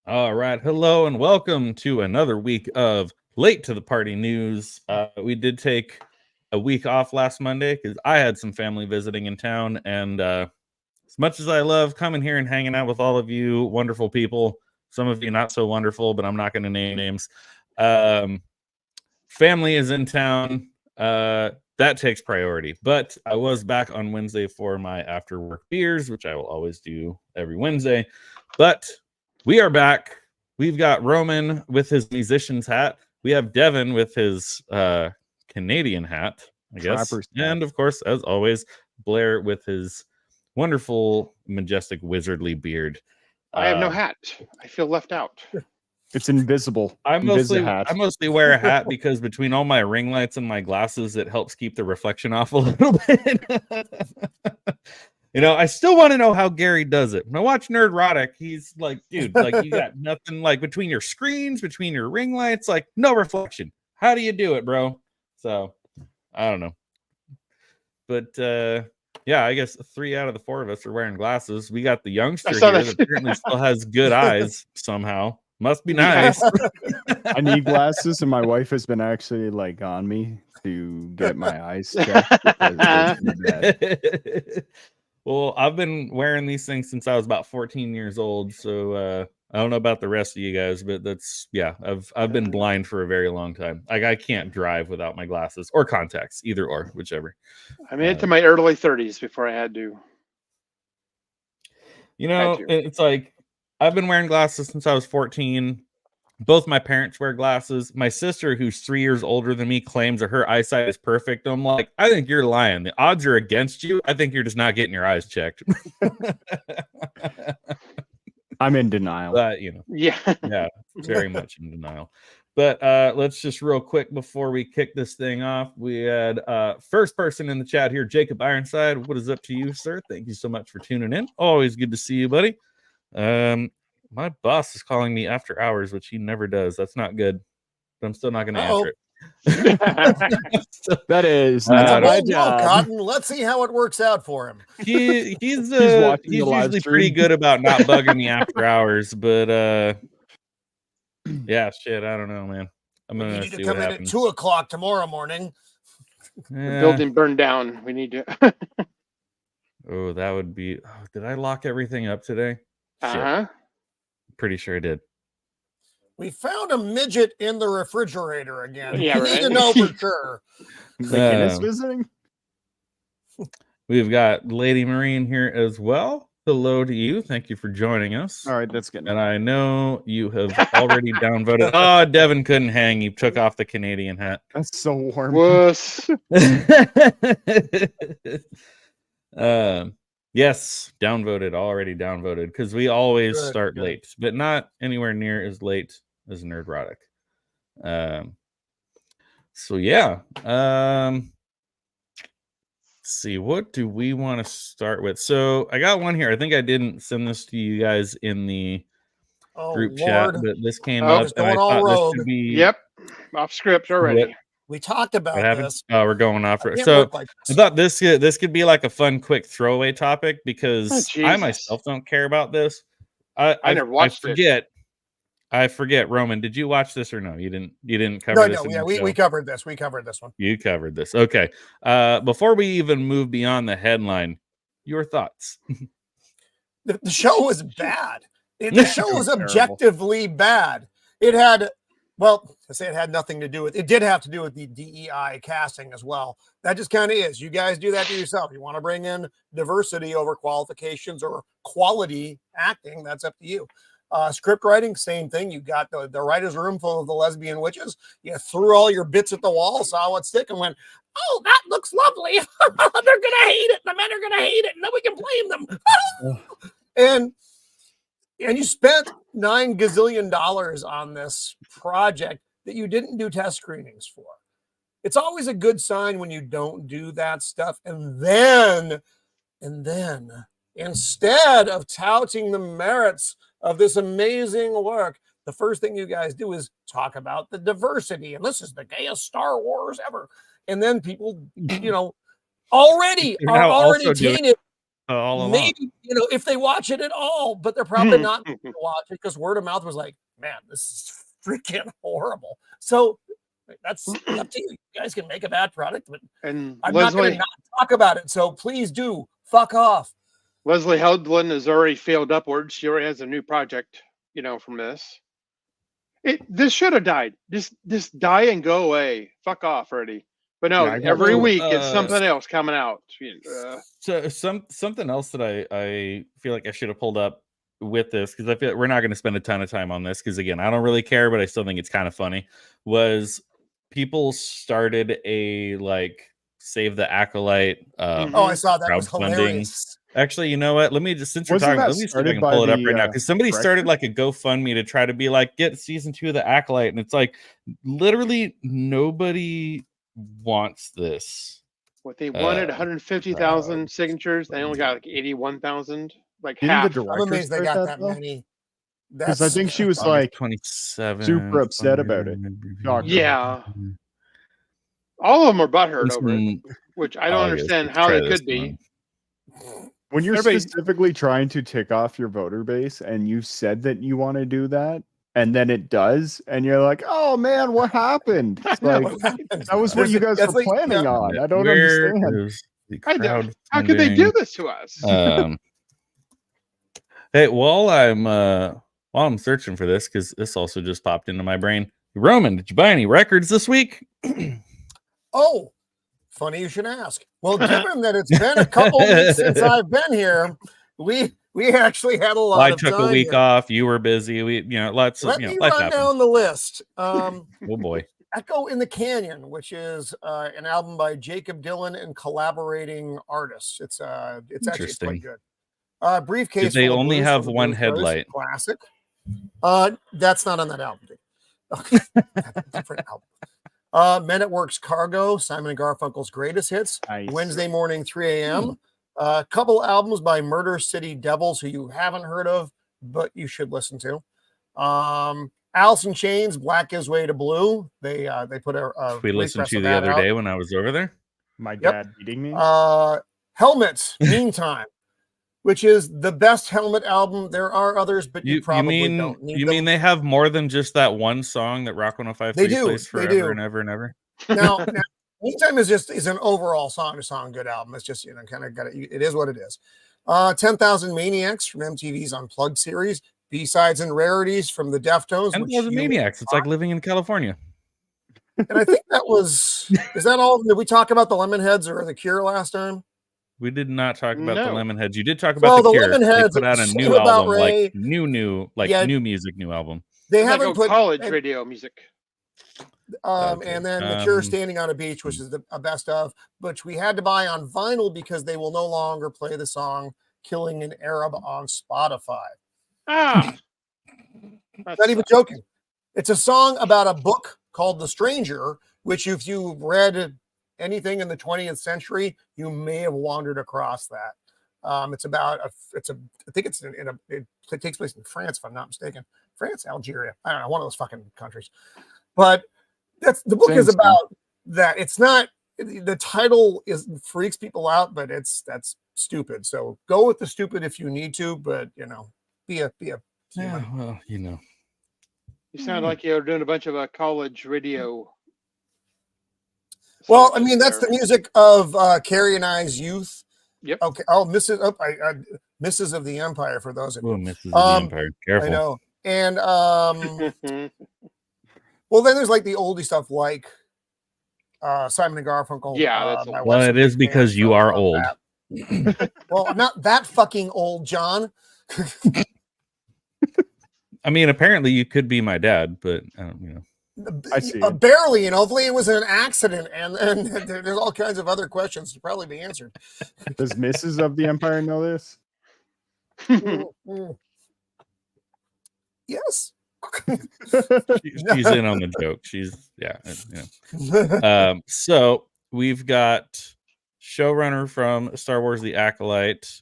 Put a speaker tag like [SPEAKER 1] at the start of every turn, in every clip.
[SPEAKER 1] All right. Hello and welcome to another week of Late to the Party news. We did take a week off last Monday because I had some family visiting in town. And as much as I love coming here and hanging out with all of you wonderful people, some of you not so wonderful, but I'm not going to name names. Family is in town. That takes priority. But I was back on Wednesday for my after work beers, which I will always do every Wednesday. But we are back. We've got Roman with his musician's hat. We have Devon with his Canadian hat, I guess.
[SPEAKER 2] Trapper's
[SPEAKER 1] and of course, as always, Blair with his wonderful, majestic, wizardly beard.
[SPEAKER 3] I have no hat. I feel left out.
[SPEAKER 2] It's invisible.
[SPEAKER 1] I mostly
[SPEAKER 2] Invisi-hat.
[SPEAKER 1] wear a hat because between all my ring lights and my glasses, it helps keep the reflection off a little bit. You know, I still want to know how Gary does it. When I watch Nerdrotic, he's like, dude, like you got nothing like between your screens, between your ring lights, like no reflection. How do you do it, bro? So I don't know. But yeah, I guess 3 out of the 4 of us are wearing glasses. We got the youngster here that apparently still has good eyes somehow. Must be nice.
[SPEAKER 2] I need glasses, and my wife has been actually like on me to get my eyes checked.
[SPEAKER 1] Well, I've been wearing these things since I was about 14 years old. So I don't know about the rest of you guys, but that's I've been blind for a very long time. Like I can't drive without my glasses or contacts, either or, whichever.
[SPEAKER 3] I made it to my early 30s before I had to.
[SPEAKER 1] You know, it's like I've been wearing glasses since I was 14. Both my parents wear glasses. My sister, who's 3 years older than me, claims that her eyesight is perfect. I'm like, I think you're lying. The odds are against you. I think you're just not getting your eyes checked.
[SPEAKER 2] I'm in denial.
[SPEAKER 1] But, you know, yeah, very much in denial. But let's just real quick before we kick this thing off. We had first person in the chat here, Jacob Ironside. What is up to you, sir? Thank you so much for tuning in. Always good to see you, buddy. My boss is calling me after hours, which he never does. That's not good. But I'm still not going to answer it.
[SPEAKER 2] That is
[SPEAKER 4] not
[SPEAKER 2] my
[SPEAKER 4] job.
[SPEAKER 2] job.
[SPEAKER 4] Cotton. Let's see how it works out for him.
[SPEAKER 1] He's usually pretty good about not bugging me after hours, but yeah, shit, I don't know, man. I'm gonna
[SPEAKER 4] need
[SPEAKER 1] see
[SPEAKER 4] to come
[SPEAKER 1] what
[SPEAKER 4] in
[SPEAKER 1] happens.
[SPEAKER 4] at 2:00 tomorrow morning.
[SPEAKER 3] The building burned down. We need to.
[SPEAKER 1] Oh, that would be. Oh, did I lock everything up today?
[SPEAKER 3] Uh-huh.
[SPEAKER 1] Pretty sure I did.
[SPEAKER 4] We found a midget in the refrigerator again.
[SPEAKER 3] Yeah,
[SPEAKER 4] we
[SPEAKER 3] right.
[SPEAKER 4] need to know for sure.
[SPEAKER 2] McGinnis visiting?
[SPEAKER 1] We've got Lady Marine here as well. Hello to you. Thank you for joining us.
[SPEAKER 2] All right, that's good.
[SPEAKER 1] And I know you have already downvoted. Oh, Devon couldn't hang. You took off the Canadian hat.
[SPEAKER 2] That's so warm.
[SPEAKER 3] Wuss.
[SPEAKER 1] Yes, downvoted, already downvoted, because we always start
[SPEAKER 4] good.
[SPEAKER 1] late, but not anywhere near as late as Nerdrotic. So yeah. Let's see, what do we want to start with? So I got one here. I think I didn't send this to you guys in the group chat, but this came up, and I thought this should be.
[SPEAKER 3] Yep, off script already.
[SPEAKER 4] We talked about this.
[SPEAKER 1] Oh, we're going off it. So I thought this could be like a fun, quick throwaway topic because I myself don't care about this. I never watched it. I forget. Roman, did you watch this or no? You didn't cover this.
[SPEAKER 4] No, yeah, we covered this. We covered this one.
[SPEAKER 1] You covered this. Okay. Before we even move beyond the headline, your thoughts.
[SPEAKER 4] The show was bad. The show was objectively bad. It had. Well, I say it had nothing to do with it. Did have to do with the DEI casting as well. That just kind of is. You guys do that to yourself. You want to bring in diversity over qualifications or quality acting. That's up to you. Script writing, same thing. You got the writer's room full of the lesbian witches. You threw all your bits at the wall, saw what stick, and went, "Oh, that looks lovely." They're gonna hate it. The men are gonna hate it, and then we can blame them. And you spent $9 gazillion on this project that you didn't do test screenings for. It's always a good sign when you don't do that stuff. And then, instead of touting the merits of this amazing work, the first thing you guys do is talk about the diversity. And this is the gayest Star Wars ever. And then people, already are already tainted.
[SPEAKER 1] all along.
[SPEAKER 4] maybe, if they watch it at all, but they're probably not going to watch it because word of mouth was like, man, this is freaking horrible. So that's up to you. You guys can make a bad product, but
[SPEAKER 3] And
[SPEAKER 4] I'm not going to not talk about it. So please do fuck off.
[SPEAKER 3] Leslie Heldlin has already failed upwards. She already has a new project, from this. This should have died. Just die and go away. Fuck off already. But no,
[SPEAKER 2] Yeah, I got
[SPEAKER 3] every
[SPEAKER 2] you.
[SPEAKER 3] week it's something else coming out.
[SPEAKER 1] So something else that I feel like I should have pulled up with this, because I feel like we're not going to spend a ton of time on this, because again, I don't really care, but I still think it's kind of funny, was people started a Save the Acolyte
[SPEAKER 4] I saw that. Was
[SPEAKER 1] crowdfunding.
[SPEAKER 4] hilarious.
[SPEAKER 1] Actually, you know what? Let me just, since we're
[SPEAKER 2] Wasn't
[SPEAKER 1] talking,
[SPEAKER 2] that
[SPEAKER 1] let me see if I
[SPEAKER 2] started
[SPEAKER 1] can
[SPEAKER 2] by
[SPEAKER 1] pull it up
[SPEAKER 2] the,
[SPEAKER 1] right now, because somebody started
[SPEAKER 2] director?
[SPEAKER 1] a GoFundMe to try to be get season 2 of the Acolyte, and it's literally nobody wants this.
[SPEAKER 3] What they wanted, 150,000 signatures. They only got 81,000,
[SPEAKER 2] Didn't
[SPEAKER 3] half.
[SPEAKER 2] the
[SPEAKER 4] I'm
[SPEAKER 2] director
[SPEAKER 4] amazed they
[SPEAKER 2] start
[SPEAKER 4] got
[SPEAKER 2] that,
[SPEAKER 4] that
[SPEAKER 2] though?
[SPEAKER 4] many.
[SPEAKER 2] Because I think she was
[SPEAKER 1] August 27
[SPEAKER 2] super upset about it. Shocked her.
[SPEAKER 3] Yeah. All of them are butthurt over it, which I don't understand how they could be.
[SPEAKER 2] When you're
[SPEAKER 3] Everybody-
[SPEAKER 2] specifically trying to tick off your voter base and you said that you want to do that, and then it does, and you're like, oh man, what happened? It's like, that was what you guys were planning on. I don't understand.
[SPEAKER 3] How could they do this to us?
[SPEAKER 1] Hey, while I'm searching for this, because this also just popped into my brain. Roman, did you buy any records this week?
[SPEAKER 4] Oh, funny you should ask. Well, given that it's been a couple weeks since I've been here, we actually had a lot of time.
[SPEAKER 1] I took a week off. You were busy. We, lots of,
[SPEAKER 4] Let me
[SPEAKER 1] life
[SPEAKER 4] run
[SPEAKER 1] happens.
[SPEAKER 4] down the list.
[SPEAKER 1] Oh boy.
[SPEAKER 4] Echo in the Canyon, which is an album by Jacob Dylan and collaborating artists. It's actually quite good. Briefcase.
[SPEAKER 1] Did they
[SPEAKER 4] Full of
[SPEAKER 1] only
[SPEAKER 4] Blues
[SPEAKER 1] have
[SPEAKER 4] from the
[SPEAKER 1] one
[SPEAKER 4] Blues Brothers,
[SPEAKER 1] headlight?
[SPEAKER 4] classic. That's not on that album. Dude. Different album. Men at Work's Cargo, Simon and Garfunkel's greatest hits.
[SPEAKER 2] Nice.
[SPEAKER 4] Wednesday morning, 3 a.m. A couple albums by Murder City Devils, who you haven't heard of, but you should listen to. Alice in Chains, Black Gives Way to Blue. They put a
[SPEAKER 1] we listened
[SPEAKER 4] repress
[SPEAKER 1] to
[SPEAKER 4] of
[SPEAKER 1] the
[SPEAKER 4] that
[SPEAKER 1] other
[SPEAKER 4] out.
[SPEAKER 1] day when I was over there.
[SPEAKER 2] My dad beating me.
[SPEAKER 4] Helmets, Meantime, which is the best Helmet album. There are others, but you probably don't need them.
[SPEAKER 1] mean they have more than just that one song that Rock 105.3 plays forever and ever and ever?
[SPEAKER 4] Now Meantime is an overall song-to-song good album. It's just, kind of it is what it is. 10,000 Maniacs from MTV's Unplugged series. B-sides and rarities from the Deftones.
[SPEAKER 1] 10,000 Maniacs. It's like living in California.
[SPEAKER 4] And I think is that all? Did we talk about the Lemonheads or the Cure last time?
[SPEAKER 1] We did not talk about the Lemonheads. You did talk about the Cure.
[SPEAKER 4] Lemonheads,
[SPEAKER 1] they put out a new album, new music, new album.
[SPEAKER 4] They haven't put
[SPEAKER 3] college radio music.
[SPEAKER 4] And then the Cure Standing on a Beach, which is a best of, which we had to buy on vinyl because they will no longer play the song "Killing an Arab" on Spotify. Not even joking. It's a song about a book called The Stranger, which if you read anything in the 20th century, you may have wandered across that. It's about I think it takes place in France, if I'm not mistaken. France, Algeria, I don't know, one of those fucking countries. But the book is about that. It's not, the title freaks people out, but that's stupid. So go with the stupid if you need to, but be a human.
[SPEAKER 1] Yeah, well,
[SPEAKER 3] You sound like you're doing a bunch of college radio.
[SPEAKER 4] Well, I mean, that's the music of Carrie and I's youth.
[SPEAKER 3] Yep.
[SPEAKER 4] Okay. Oh, Mrs. of the Empire, for those of you.
[SPEAKER 1] Mrs. of the Empire. Careful.
[SPEAKER 4] I know. And well, then there's the oldie stuff like Simon and Garfunkel.
[SPEAKER 3] Yeah, that's
[SPEAKER 1] well, it is because you are old.
[SPEAKER 4] Well, I'm not that fucking old, John.
[SPEAKER 1] I mean, apparently you could be my dad, but
[SPEAKER 2] I see.
[SPEAKER 4] Barely, hopefully it was an accident, and there's all kinds of other questions to probably be answered.
[SPEAKER 2] Does Mrs. of the Empire know this?
[SPEAKER 4] Yes.
[SPEAKER 1] She's in on the joke. So we've got showrunner from Star Wars: The Acolyte.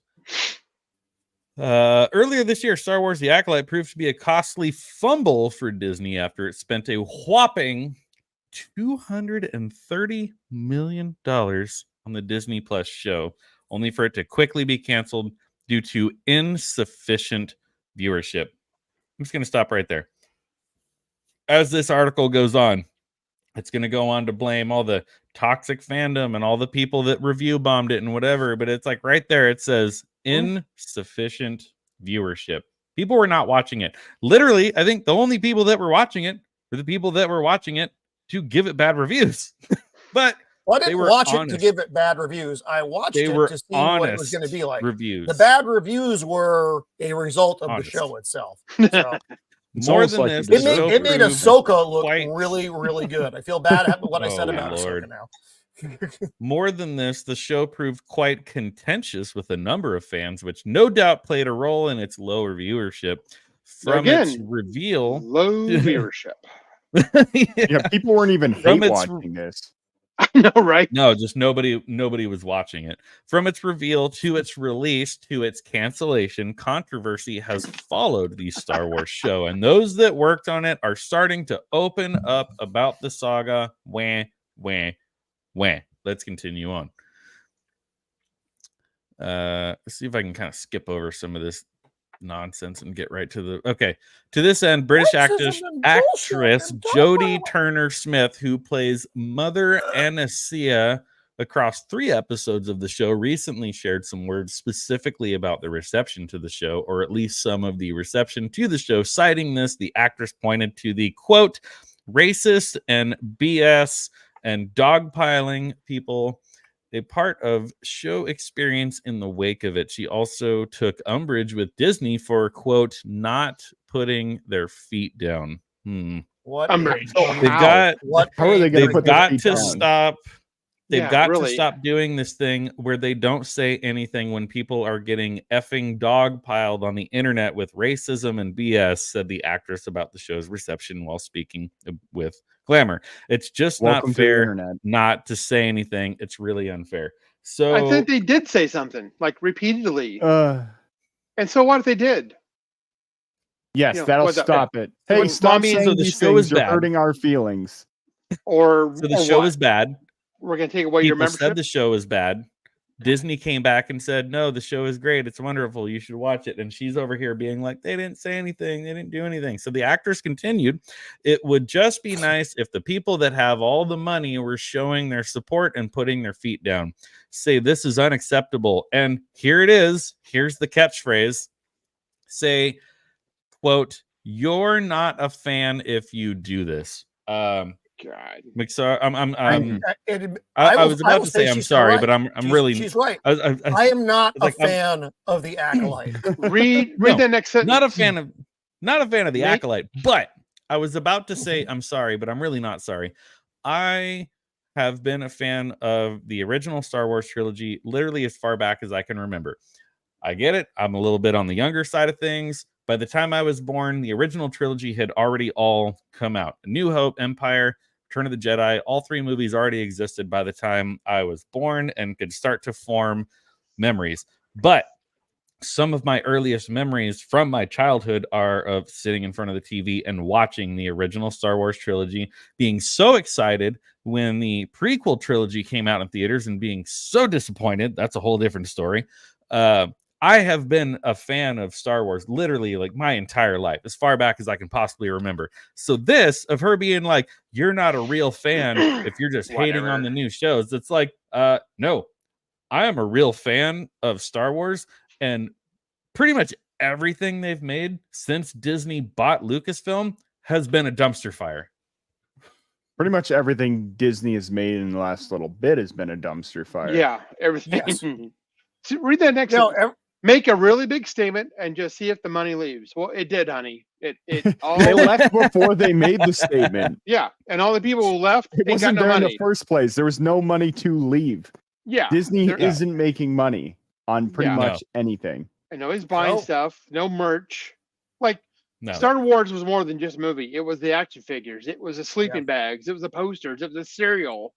[SPEAKER 1] Earlier this year, Star Wars: The Acolyte proved to be a costly fumble for Disney after it spent a whopping $230 million on the Disney Plus show, only for it to quickly be canceled due to insufficient viewership. I'm just going to stop right there. As this article goes on, it's going to go on to blame all the toxic fandom and all the people that review bombed it and whatever. But it's like right there, it says insufficient viewership. People were not watching it. Literally, I think the only people that were watching it were the people that were watching it to give it bad reviews. But
[SPEAKER 4] I didn't watch it to give it bad reviews. I watched it to see what it was going to be like.
[SPEAKER 1] Reviews.
[SPEAKER 4] The bad reviews were a result of the show itself. So.
[SPEAKER 1] More than this,
[SPEAKER 4] it made Ahsoka look really, really good. I feel bad about what I said about Ahsoka now.
[SPEAKER 1] More than this, the show proved quite contentious with a number of fans, which no doubt played a role in its lower viewership. From its reveal,
[SPEAKER 3] low viewership.
[SPEAKER 2] Yeah, people weren't even hate watching this.
[SPEAKER 3] I know, right?
[SPEAKER 1] No, just nobody was watching it. From its reveal to its release to its cancellation, controversy has followed the Star Wars show, and those that worked on it are starting to open up about the saga. Wah. Let's continue on. Let's see if I can kind of skip over some of this nonsense and get right to the to this end. British actress Jodie Turner-Smith, who plays Mother Anastasia across 3 episodes of the show, recently shared some words specifically about the reception to the show, or at least some of the reception to the show. Citing this, the actress pointed to the quote racist and BS and dogpiling people a part of show experience in the wake of it. She also took umbrage with Disney for, quote, not putting their feet down.
[SPEAKER 4] What?
[SPEAKER 3] Umbrage.
[SPEAKER 1] They've got to stop. They've got to stop doing this thing where they don't say anything when people are getting effing dogpiled on the internet with racism and BS, said the actress about the show's reception while speaking with Glamour. It's just not fair not to say anything. It's really unfair. So
[SPEAKER 3] I think they did say something like repeatedly. And so what if they did?
[SPEAKER 2] Yes, that'll stop it. Hey, stop saying these things. You're hurting our feelings.
[SPEAKER 3] So
[SPEAKER 1] the show is bad.
[SPEAKER 3] We're going to take away your membership?
[SPEAKER 1] Said the show is bad. Disney came back and said, no, the show is great. It's wonderful. You should watch it. And she's over here being like, they didn't say anything. They didn't do anything. So the actress continued, it would just be nice if the people that have all the money were showing their support and putting their feet down. Say, this is unacceptable. And here it is. Here's the catchphrase. Say, quote, you're not a fan if you do this.
[SPEAKER 3] God,
[SPEAKER 1] I was about to say I'm sorry, but I'm really.
[SPEAKER 4] She's right. I am not a fan of the Acolyte.
[SPEAKER 3] read the next sentence.
[SPEAKER 1] Not a fan of the Acolyte, but I was about to say I'm sorry, but I'm really not sorry. I have been a fan of the original Star Wars trilogy literally as far back as I can remember. I get it. I'm a little bit on the younger side of things. By the time I was born, the original trilogy had already all come out. A New Hope, Empire, Return of the Jedi, all 3 movies already existed by the time I was born and could start to form memories. But some of my earliest memories from my childhood are of sitting in front of the TV and watching the original Star Wars trilogy, being so excited when the prequel trilogy came out in theaters and being so disappointed. That's a whole different story. I have been a fan of Star Wars literally like my entire life, as far back as I can possibly remember. So this of her being like, you're not a real fan if you're just hating on the new shows. It's like, no, I am a real fan of Star Wars, and pretty much everything they've made since Disney bought Lucasfilm has been a dumpster fire.
[SPEAKER 2] Pretty much everything Disney has made in the last little bit has been a dumpster fire.
[SPEAKER 3] Yeah, everything. Yes. So read that next. Make a really big statement and just see if the money leaves. Well, it did, honey. It all
[SPEAKER 2] they left before they made the statement.
[SPEAKER 3] Yeah, and all the people who left,
[SPEAKER 2] it wasn't there in the first place. There was no money to leave.
[SPEAKER 3] Yeah,
[SPEAKER 2] Disney isn't making money on pretty much anything.
[SPEAKER 3] I know he's buying stuff, no merch. Like Star Wars was more than just a movie. It was the action figures. It was the sleeping bags. It was the posters. It was the cereal.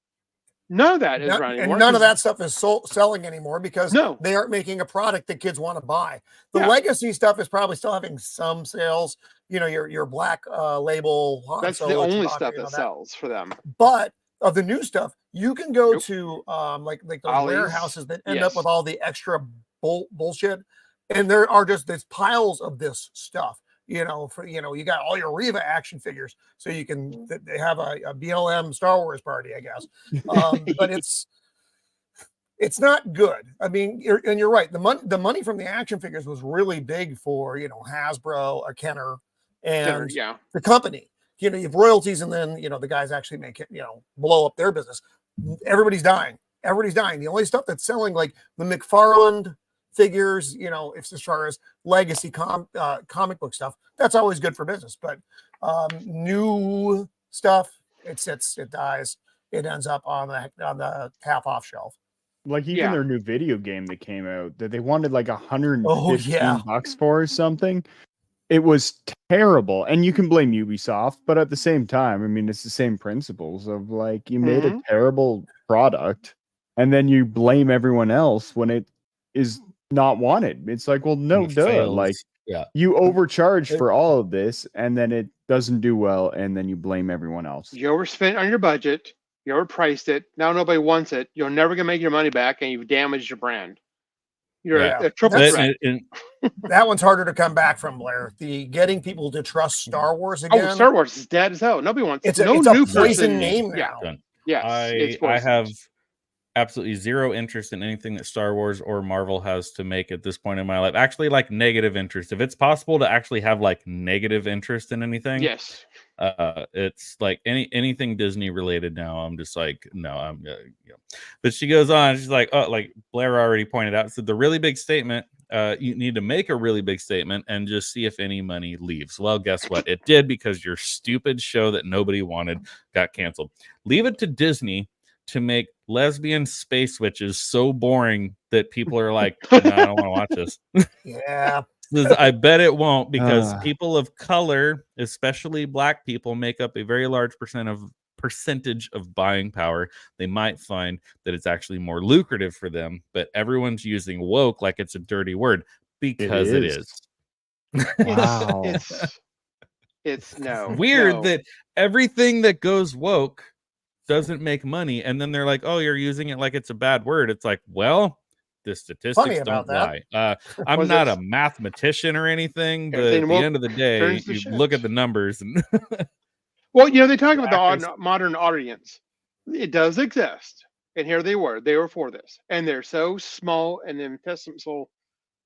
[SPEAKER 3] None of that is running anymore.
[SPEAKER 4] And none of that stuff is selling anymore because they aren't making a product that kids want to buy. The legacy stuff is probably still having some sales. You know, your black label.
[SPEAKER 3] That's the only stuff that sells for them.
[SPEAKER 4] But of the new stuff, You can go
[SPEAKER 3] Nope.
[SPEAKER 4] to like those
[SPEAKER 3] Ollie's.
[SPEAKER 4] warehouses that end up
[SPEAKER 3] Yes.
[SPEAKER 4] with all the extra bullshit, and there are just there's piles of this stuff. You know, for you got all your Reva action figures, so you can they have a BLM Star Wars party, I guess. But it's not good. I mean, you're right. The money from the action figures was really big for Hasbro, or Kenner, and
[SPEAKER 3] Yeah.
[SPEAKER 4] the company. You have royalties, and then the guys actually make it blow up their business. Everybody's dying. The only stuff that's selling, like the McFarlane figures, if as far as legacy comic book stuff, that's always good for business. But new stuff, it dies. It ends up on the half off shelf.
[SPEAKER 2] Like even their new video game that came out that they wanted like $115 for or something. It was terrible. And you can blame Ubisoft, but at the same time, I mean, it's the same principles of like you made a terrible product and then you blame everyone else when it is not wanted. It's like, well, no, duh. Like you overcharge for all of this and then it doesn't do well and then you blame everyone else.
[SPEAKER 3] You overspent on your budget. You overpriced it. Now nobody wants it. You're never gonna make your money back, and you've damaged your brand. You're a triple threat.
[SPEAKER 4] That one's harder to come back from, Blair. The getting people to trust Star Wars again.
[SPEAKER 3] Oh, Star Wars is dead as hell. Nobody wants it.
[SPEAKER 4] It's a poison name now.
[SPEAKER 3] Yes,
[SPEAKER 1] I have absolutely zero interest in anything that Star Wars or Marvel has to make at this point in my life. Actually, like negative interest. If it's possible to actually have like negative interest in anything,
[SPEAKER 3] yes.
[SPEAKER 1] It's like anything Disney related now. I'm just like, no, I'm But she goes on, she's like, oh, like Blair already pointed out, so the really big statement, you need to make a really big statement and just see if any money leaves. Well, guess what? It did, because your stupid show that nobody wanted got canceled. Leave it to Disney to make lesbian space witches so boring that people are like, no, I don't want to watch this.
[SPEAKER 4] Yeah.
[SPEAKER 1] I bet it won't, because people of color, especially black people, make up a very large percentage of buying power. They might find that it's actually more lucrative for them, but everyone's using woke like it's a dirty word, because it is.
[SPEAKER 2] Wow.
[SPEAKER 3] It's
[SPEAKER 1] weird that everything that goes woke doesn't make money, and then they're like, oh, you're using it like it's a bad word. It's like, well, the statistics don't lie. I'm not a mathematician or anything, but at the end of the day, you look at the numbers. And
[SPEAKER 3] well, they talk about the modern audience. It does exist, and here they were for this, and they're so small and infinitesimal,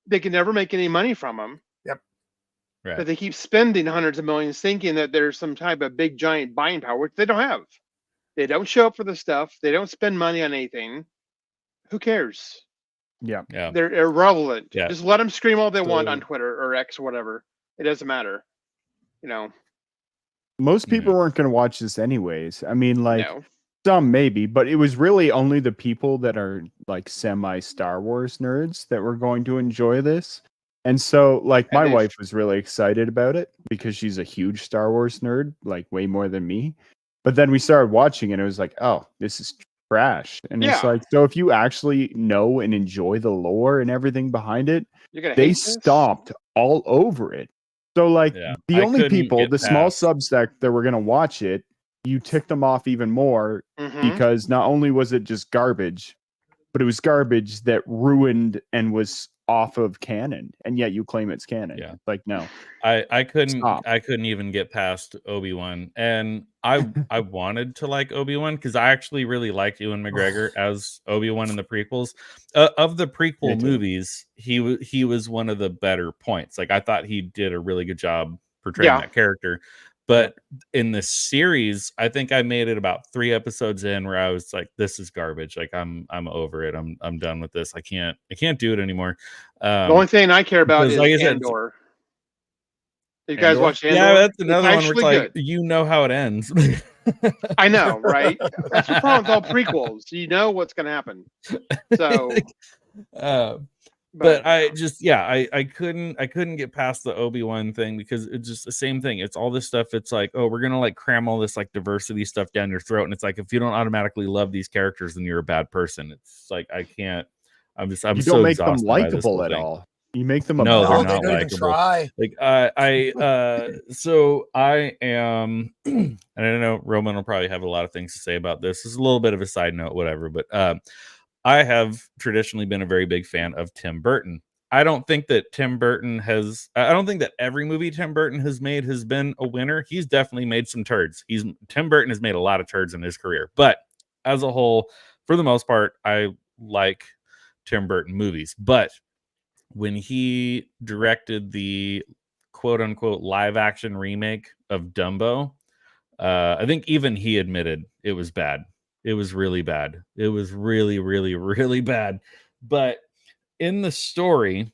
[SPEAKER 3] they can never make any money from them.
[SPEAKER 4] Yep.
[SPEAKER 1] Right.
[SPEAKER 3] But they keep spending hundreds of millions, thinking that there's some type of big giant buying power, which they don't have. They don't show up for the stuff. They don't spend money on anything. Who cares?
[SPEAKER 2] Yeah.
[SPEAKER 3] They're irrelevant.
[SPEAKER 1] Yeah.
[SPEAKER 3] Just let them scream all they want on Twitter or X or whatever. It doesn't matter.
[SPEAKER 2] Most people weren't going to watch this anyways. I mean, like some maybe, but it was really only the people that are like semi Star Wars nerds that were going to enjoy this. And so like my wife was really excited about it because she's a huge Star Wars nerd, like way more than me. But then we started watching it and it was like, oh, this is trash. And it's like, so if you actually know and enjoy the lore and everything behind it, they stomped all over it. So like the only people, the small subsect that were going to watch it, you ticked them off even more because not only was it just garbage, but it was garbage that ruined and was off of canon, and yet you claim it's canon. Yeah, like no,
[SPEAKER 1] I couldn't even get past Obi-Wan, and I wanted to like Obi-Wan because I actually really liked Ewan McGregor as Obi-Wan in the prequels. Of the prequel movies, he was one of the better points. Like I thought he did a really good job portraying that character. But in the series, I think I made it about 3 episodes in where I was like, "This is garbage. Like I'm over it. I'm done with this. I can't do it anymore."
[SPEAKER 3] The only thing I care about is Andor. You guys watch Andor?
[SPEAKER 1] Yeah, that's another one where it's like, you know how it ends.
[SPEAKER 3] I know, right? That's the problem with all prequels. You know what's going to happen. So,
[SPEAKER 1] but I just, I couldn't get past the Obi-Wan thing because it's just the same thing. It's all this stuff. It's like, oh, we're going to like cram all this like diversity stuff down your throat. And it's like, if you don't automatically love these characters, then you're a bad person. It's like, I can't, you
[SPEAKER 2] don't make them likable at all. You make them
[SPEAKER 1] No, they're
[SPEAKER 4] No,
[SPEAKER 1] not
[SPEAKER 4] they don't even
[SPEAKER 1] likable.
[SPEAKER 4] try.
[SPEAKER 1] Like so I am, and I know Roman will probably have a lot of things to say about this. This is a little bit of a side note, whatever, but I have traditionally been a very big fan of Tim Burton. I don't think that I don't think that every movie Tim Burton has made has been a winner. He's definitely made some turds. Tim Burton has made a lot of turds in his career, but as a whole, for the most part, I like Tim Burton movies. But when he directed the quote unquote live action remake of Dumbo, I think even he admitted it was bad. It was really bad. It was really, really, really bad. But in the story,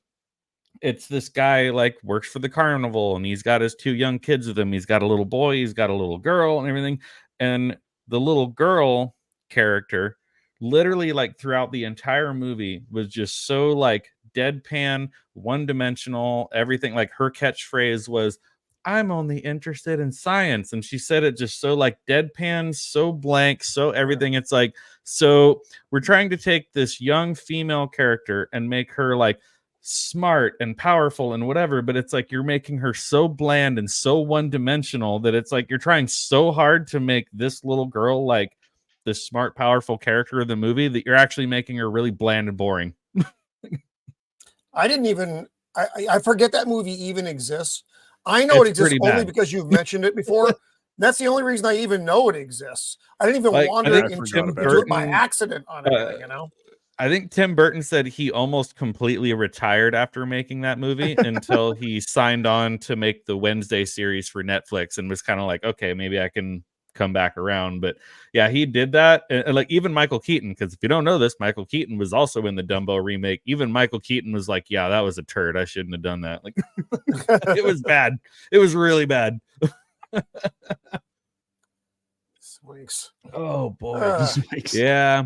[SPEAKER 1] it's this guy like works for the carnival and he's got his 2 young kids with him. He's got a little boy, he's got a little girl and everything. And the little girl character literally like throughout the entire movie was just so like deadpan, one-dimensional, everything. Like her catchphrase was, I'm only interested in science. And she said it just so like deadpan, so blank, so everything. It's like, so we're trying to take this young female character and make her like smart and powerful and whatever, but it's like you're making her so bland and so one-dimensional that it's like you're trying so hard to make this little girl like the smart, powerful character of the movie that you're actually making her really bland and boring.
[SPEAKER 4] I didn't even, I forget that movie even exists. I know it exists only because you've mentioned it before. That's the only reason I even know it exists. I didn't even
[SPEAKER 1] Like,
[SPEAKER 4] wander into it by accident on anything, you know?
[SPEAKER 1] I think Tim Burton said he almost completely retired after making that movie until he signed on to make the Wednesday series for Netflix and was kind of like, okay, maybe I can come back around. But yeah, he did that. And like even Michael Keaton, because if you don't know this, Michael Keaton was also in the Dumbo remake. Even Michael Keaton was like, yeah, that was a turd. I shouldn't have done that. Like it was bad. It was really bad.
[SPEAKER 4] Swinks.
[SPEAKER 1] Oh boy. Yeah.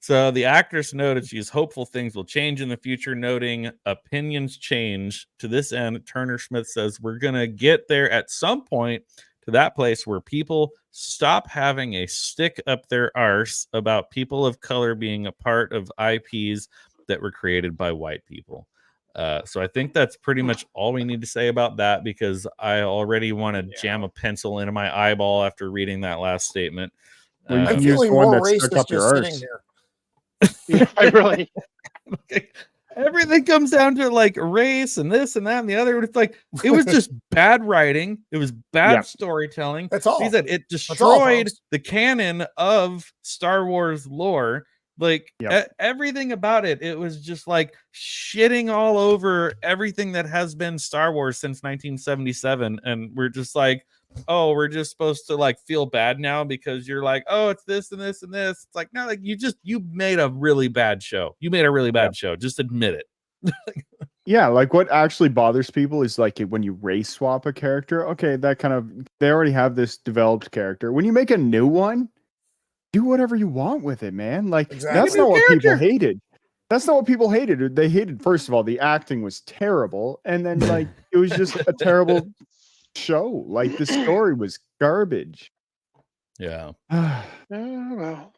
[SPEAKER 1] So the actress noted she is hopeful things will change in the future, noting opinions change. To this end, Turner Smith says we're going to get there at some point to that place where people stop having a stick up their arse about people of color being a part of IPs that were created by white people. So I think that's pretty much all we need to say about that, because I already want to jam a pencil into my eyeball after reading that last statement.
[SPEAKER 2] Well, I'm feeling more racist just sitting
[SPEAKER 3] there. Yeah, I really.
[SPEAKER 1] Everything comes down to like race and this and that and the other. It's like it was just bad writing. It was bad storytelling.
[SPEAKER 4] That's all.
[SPEAKER 1] He said it destroyed the canon of Star Wars lore. Like everything about it, it was just like shitting all over everything that has been Star Wars since 1977. And we're just like, oh, we're just supposed to like feel bad now because you're like, oh, it's this and this and this. It's like, no, like you made a really bad show. You made a really bad show. Just admit it.
[SPEAKER 2] Yeah, like what actually bothers people is like when you race swap a character. Okay, that kind of, they already have this developed character. When you make a new one, do whatever you want with it, man. Like that's not what people hated. That's not what people hated. They hated, first of all, the acting was terrible, and then like it was just a terrible show. Like the story was garbage.
[SPEAKER 1] Yeah.
[SPEAKER 3] Oh, well.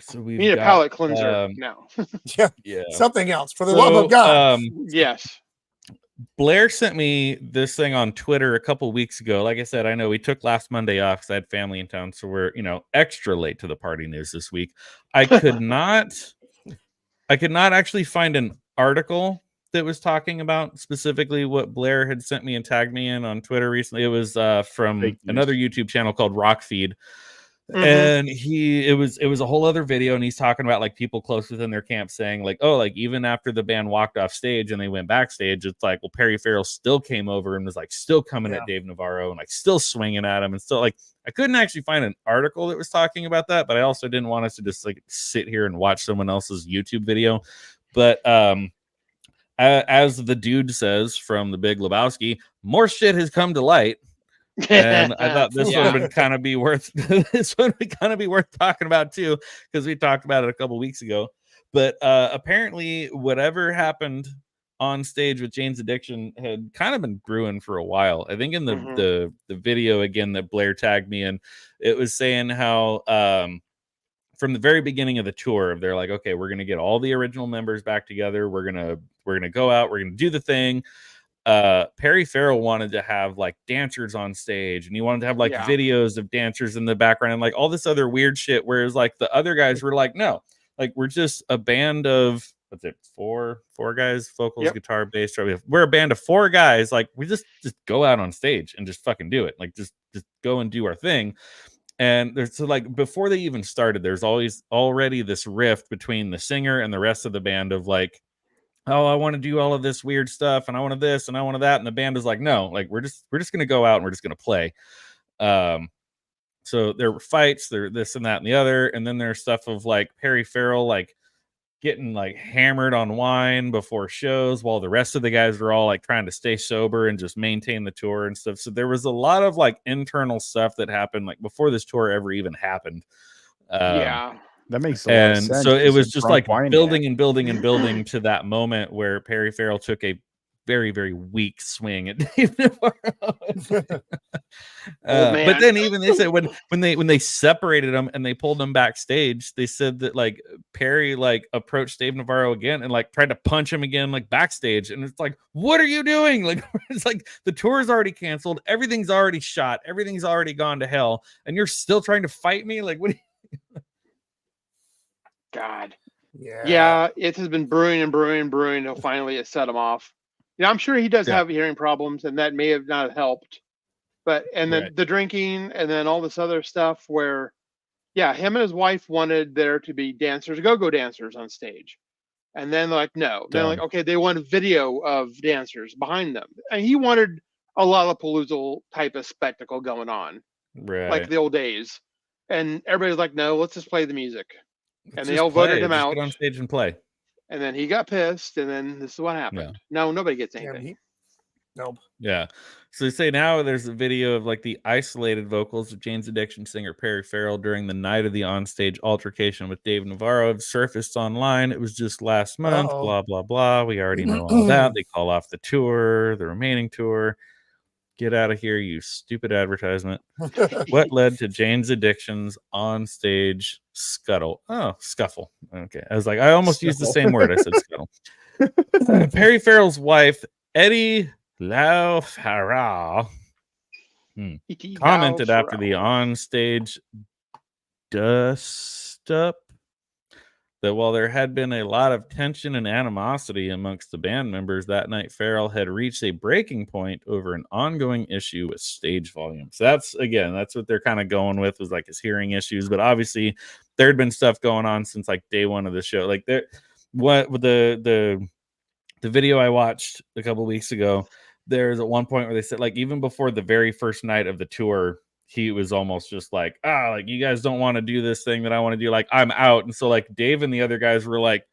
[SPEAKER 1] So we
[SPEAKER 3] need a palate cleanser now.
[SPEAKER 4] yeah, something else for the love of God.
[SPEAKER 3] Yes.
[SPEAKER 1] Blair sent me this thing on Twitter a couple weeks ago. Like I said, I know we took last Monday off because I had family in town, so we're extra late to the party news this week. I could not actually find an article that was talking about specifically what Blair had sent me and tagged me in on Twitter recently. It was from another YouTube channel called Rockfeed. And it was a whole other video, and he's talking about like people close within their camp saying like, oh, like even after the band walked off stage and they went backstage, it's like, well, Perry Farrell still came over and was like still coming at Dave Navarro and like still swinging at him, and still like I couldn't actually find an article that was talking about that, but I also didn't want us to just like sit here and watch someone else's YouTube video. But as the dude says from The Big Lebowski, more shit has come to light. And I thought this one would kind of be worth talking about too, because we talked about it a couple weeks ago. But apparently whatever happened on stage with Jane's Addiction had kind of been brewing for a while. I think in the video again that Blair tagged me in, it was saying how from the very beginning of the tour, they're like, okay, we're going to get all the original members back together. We're going to we're gonna go out, we're gonna do the thing. Perry Farrell wanted to have like dancers on stage, and he wanted to have like videos of dancers in the background and like all this other weird shit, whereas like the other guys were like, no, like we're just a band of what's it, four guys, vocals, guitar, bass, drum. We're a band of 4 guys, like we just go out on stage and just fucking do it, like just go and do our thing. And there's so like before they even started, there's always already this rift between the singer and the rest of the band of like, oh, I want to do all of this weird stuff, and I want this, and I want that, and the band is like, no, like we're just gonna go out and we're just gonna play. So there were fights, there this and that and the other, and then there's stuff of like Perry Farrell like getting like hammered on wine before shows, while the rest of the guys were all like trying to stay sober and just maintain the tour and stuff. So there was a lot of like internal stuff that happened like before this tour ever even happened.
[SPEAKER 2] That makes a lot of sense.
[SPEAKER 1] So it was just like building and building and building to that moment where Perry Farrell took a very, very weak swing at Dave Navarro. But then even they said when they separated them and they pulled them backstage, they said that like Perry like approached Dave Navarro again and like tried to punch him again like backstage, and it's like, what are you doing? Like it's like the tour is already canceled, everything's already shot, everything's already gone to hell, and you're still trying to fight me? Like what?
[SPEAKER 3] God. Yeah, it has been brewing and brewing and brewing until finally it set him off. Yeah, I'm sure he does have hearing problems, and that may have not helped. But and then the drinking, and then all this other stuff where, him and his wife wanted there to be dancers, go-go dancers on stage, and then like no, they're like, okay, they want a video of dancers behind them, and he wanted a Lollapalooza type of spectacle going on, like the old days, and everybody's like, no, let's just play the music. And they all voted him out.
[SPEAKER 1] Get on stage and play.
[SPEAKER 3] And then he got pissed, and then this is what happened. No, nobody gets anything.
[SPEAKER 4] Nope.
[SPEAKER 1] Yeah. So they say now there's a video of like the isolated vocals of Jane's Addiction singer Perry Farrell during the night of the onstage altercation with Dave Navarro have surfaced online. It was just last month, blah, blah, blah. We already know all that. They call off the tour, the remaining tour. Get out of here, you stupid advertisement. What led to Jane's Addiction's on-stage scuffle? Okay. I was like, I almost used the same word. I said scuttle. Perry Farrell's wife, Eddie Lau Farrell, commented after the on-stage dust-up that while there had been a lot of tension and animosity amongst the band members that night, Farrell had reached a breaking point over an ongoing issue with stage volume. So that's what they're kind of going with, was like his hearing issues. But obviously there had been stuff going on since like day one of the show. Like the video I watched a couple weeks ago, there's at one point where they said like even before the very first night of the tour, he was almost just like, like you guys don't want to do this thing that I want to do, like I'm out. And so like Dave and the other guys were like,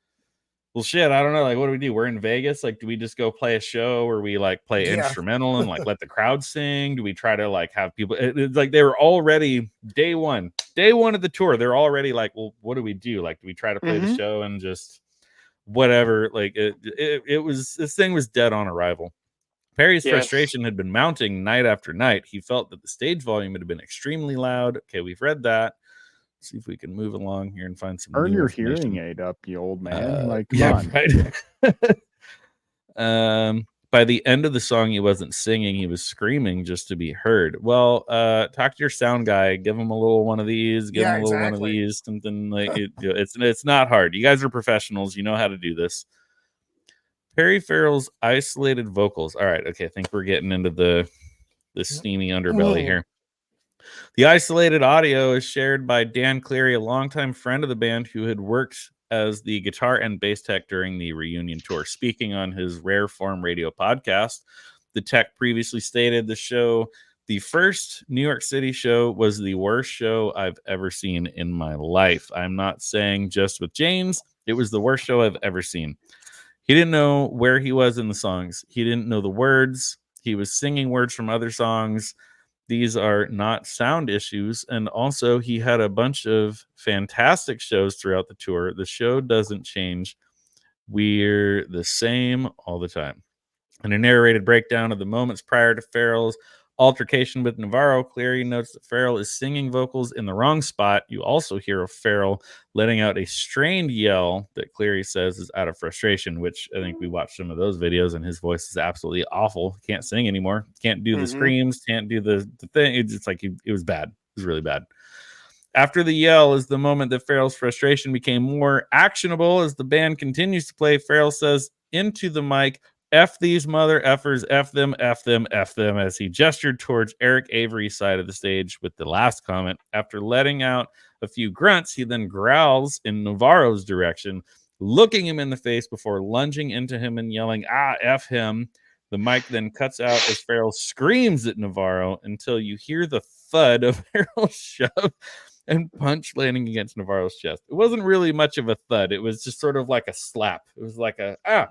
[SPEAKER 1] well shit, I don't know, like what do we do? We're in Vegas, like do we just go play a show where we like play instrumental and like let the crowd sing? Do we try to like have people? It's like they were already day one of the tour, they're already like, well what do we do? Like do we try to play the show and just whatever? Like it was, this thing was dead on arrival. Perry's frustration had been mounting night after night. He felt that the stage volume had been extremely loud. Okay, we've read that. Let's see if we can move along here and find some.
[SPEAKER 2] Turn your hearing aid up, you old man.
[SPEAKER 1] Right. By the end of the song, he wasn't singing; he was screaming just to be heard. Well, talk to your sound guy. Give him a little one of these. Give him a little one of these. Something like it's not hard. You guys are professionals. You know how to do this. Perry Farrell's isolated vocals. All right, okay, I think we're getting into the steamy underbelly here. The isolated audio is shared by Dan Cleary, a longtime friend of the band who had worked as the guitar and bass tech during the reunion tour. Speaking on his Rare Form Radio podcast, the tech previously stated the first New York City show was the worst show I've ever seen in my life. I'm not saying just with James. It was the worst show I've ever seen. He didn't know where he was in the songs. He didn't know the words. He was singing words from other songs. These are not sound issues. And also, he had a bunch of fantastic shows throughout the tour. The show doesn't change. We're the same all the time. And a narrated breakdown of the moments prior to Farrell's altercation with Navarro, Cleary notes that Farrell is singing vocals in the wrong spot. You also hear of Farrell letting out a strained yell that Cleary says is out of frustration, which I think we watched some of those videos, and his voice is absolutely awful. He can't sing anymore. Can't do the screams. Can't do the thing. It's like it was bad. It was really bad. After the yell is the moment that Farrell's frustration became more actionable. As the band continues to play, Farrell says into the mic, "F these mother effers, F them, F them, F them," as he gestured towards Eric Avery's side of the stage with the last comment. After letting out a few grunts, he then growls in Navarro's direction, looking him in the face before lunging into him and yelling, "Ah, F him." The mic then cuts out as Farrell screams at Navarro until you hear the thud of Farrell's shove and punch landing against Navarro's chest. It wasn't really much of a thud. It was just sort of like a slap. It was like a, yeah.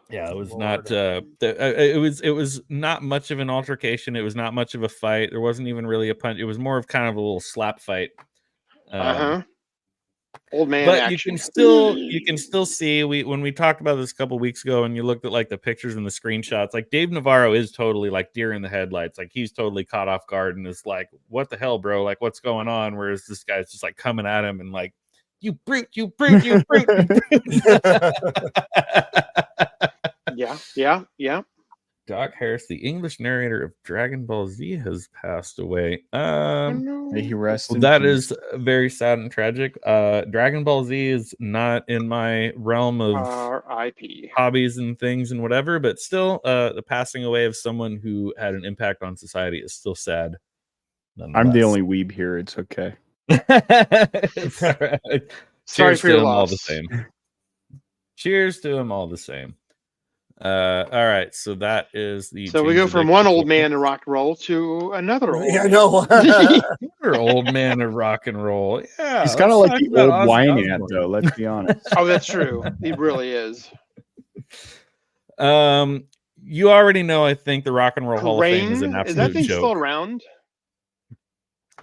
[SPEAKER 1] Yeah, it was
[SPEAKER 4] Lord.
[SPEAKER 1] not, it was not much of an altercation. It was not much of a fight. There wasn't even really a punch. It was more of kind of a little slap fight.
[SPEAKER 3] Old man
[SPEAKER 1] but
[SPEAKER 3] action.
[SPEAKER 1] you can still see when we talked about this a couple weeks ago and you looked at like the pictures and the screenshots, like Dave Navarro is totally like deer in the headlights. Like he's totally caught off guard and is like, what the hell, bro? Like what's going on? Whereas this guy's just like coming at him and like, you brute, you brute, you brute. You brute.
[SPEAKER 3] Yeah.
[SPEAKER 1] Doc Harris, the English narrator of Dragon Ball Z, has passed away.
[SPEAKER 2] May he rest in
[SPEAKER 1] that
[SPEAKER 2] peace.
[SPEAKER 1] is very sad and tragic. Dragon Ball Z is not in my realm of
[SPEAKER 3] R.I.P.
[SPEAKER 1] hobbies and things and whatever, but still, the passing away of someone who had an impact on society is still sad.
[SPEAKER 2] I'm the only weeb here. It's okay.
[SPEAKER 1] It's all right.
[SPEAKER 3] Sorry
[SPEAKER 1] Cheers
[SPEAKER 3] for
[SPEAKER 1] to
[SPEAKER 3] your
[SPEAKER 1] him all
[SPEAKER 3] loss.
[SPEAKER 1] the same. Cheers to him all the same. All right, so that is the.
[SPEAKER 3] So we go from one old man in rock and roll to another old.
[SPEAKER 4] Yeah, I
[SPEAKER 3] man.
[SPEAKER 4] know.
[SPEAKER 1] Another old man of rock and roll. Yeah,
[SPEAKER 2] He's kind of like the old
[SPEAKER 1] Ozzy
[SPEAKER 2] wine
[SPEAKER 1] Osbourne.
[SPEAKER 2] ant, though. Let's be honest.
[SPEAKER 3] Oh, that's true. He really is.
[SPEAKER 1] You already know. I think the Rock and Roll Hall of Fame is an
[SPEAKER 3] Corain? Is that
[SPEAKER 1] absolute
[SPEAKER 3] thing
[SPEAKER 1] joke.
[SPEAKER 3] still around?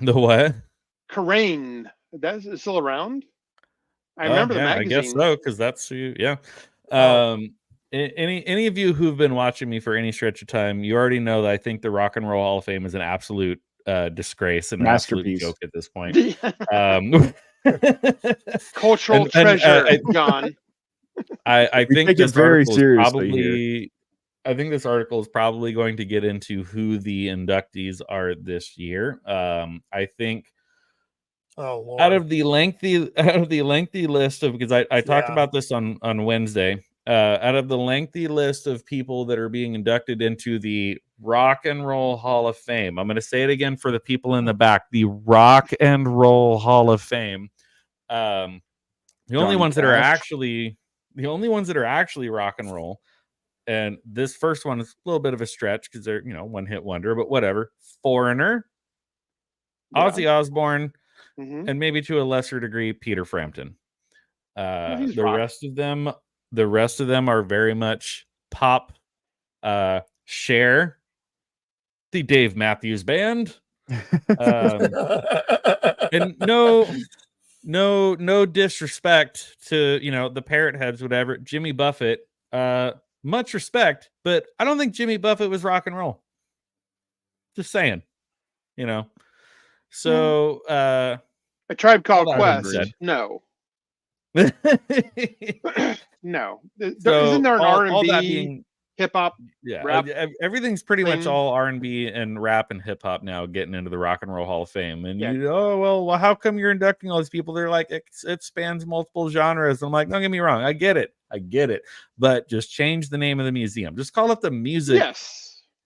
[SPEAKER 1] The what?
[SPEAKER 3] Corain. That's still around? I remember the magazine.
[SPEAKER 1] I guess so, because that's who. Yeah. Any of you who've been watching me for any stretch of time, you already know that I think the Rock and Roll Hall of Fame is an absolute disgrace and an absolute
[SPEAKER 2] Masterpiece.
[SPEAKER 1] joke at this point.
[SPEAKER 3] Cultural
[SPEAKER 1] And,
[SPEAKER 3] treasure gone.
[SPEAKER 1] I
[SPEAKER 2] We
[SPEAKER 1] think
[SPEAKER 2] take it
[SPEAKER 1] this
[SPEAKER 2] very
[SPEAKER 1] article is
[SPEAKER 2] seriously
[SPEAKER 1] probably. I think this article is probably going to get into who the inductees are this year. I think.
[SPEAKER 4] Oh, Lord.
[SPEAKER 1] Out of the lengthy list of, because I talked about this on Wednesday. Out of the lengthy list of people that are being inducted into the Rock and Roll Hall of Fame, I'm going to say it again for the people in the back: the Rock and Roll Hall of Fame. The only ones that are actually rock and roll, and this first one is a little bit of a stretch because they're one hit wonder, but whatever. Foreigner, Ozzy Osbourne. And maybe to a lesser degree, Peter Frampton. The rest of them are very much pop. Cher, the Dave Matthews Band, and no disrespect to the Parrot Heads, whatever. Jimmy Buffett, much respect, but I don't think Jimmy Buffett was rock and roll. Just saying, So.
[SPEAKER 3] A Tribe Called Quest. No. No. Isn't there an R&B, hip hop, rap?
[SPEAKER 1] Everything's pretty
[SPEAKER 3] thing?
[SPEAKER 1] much all R&B and rap and hip hop now getting into the Rock and Roll Hall of Fame. And well, how come you're inducting all these people? They're like, it spans multiple genres. I'm like, don't get me wrong, I get it, but just change the name of the museum. Just call it the music.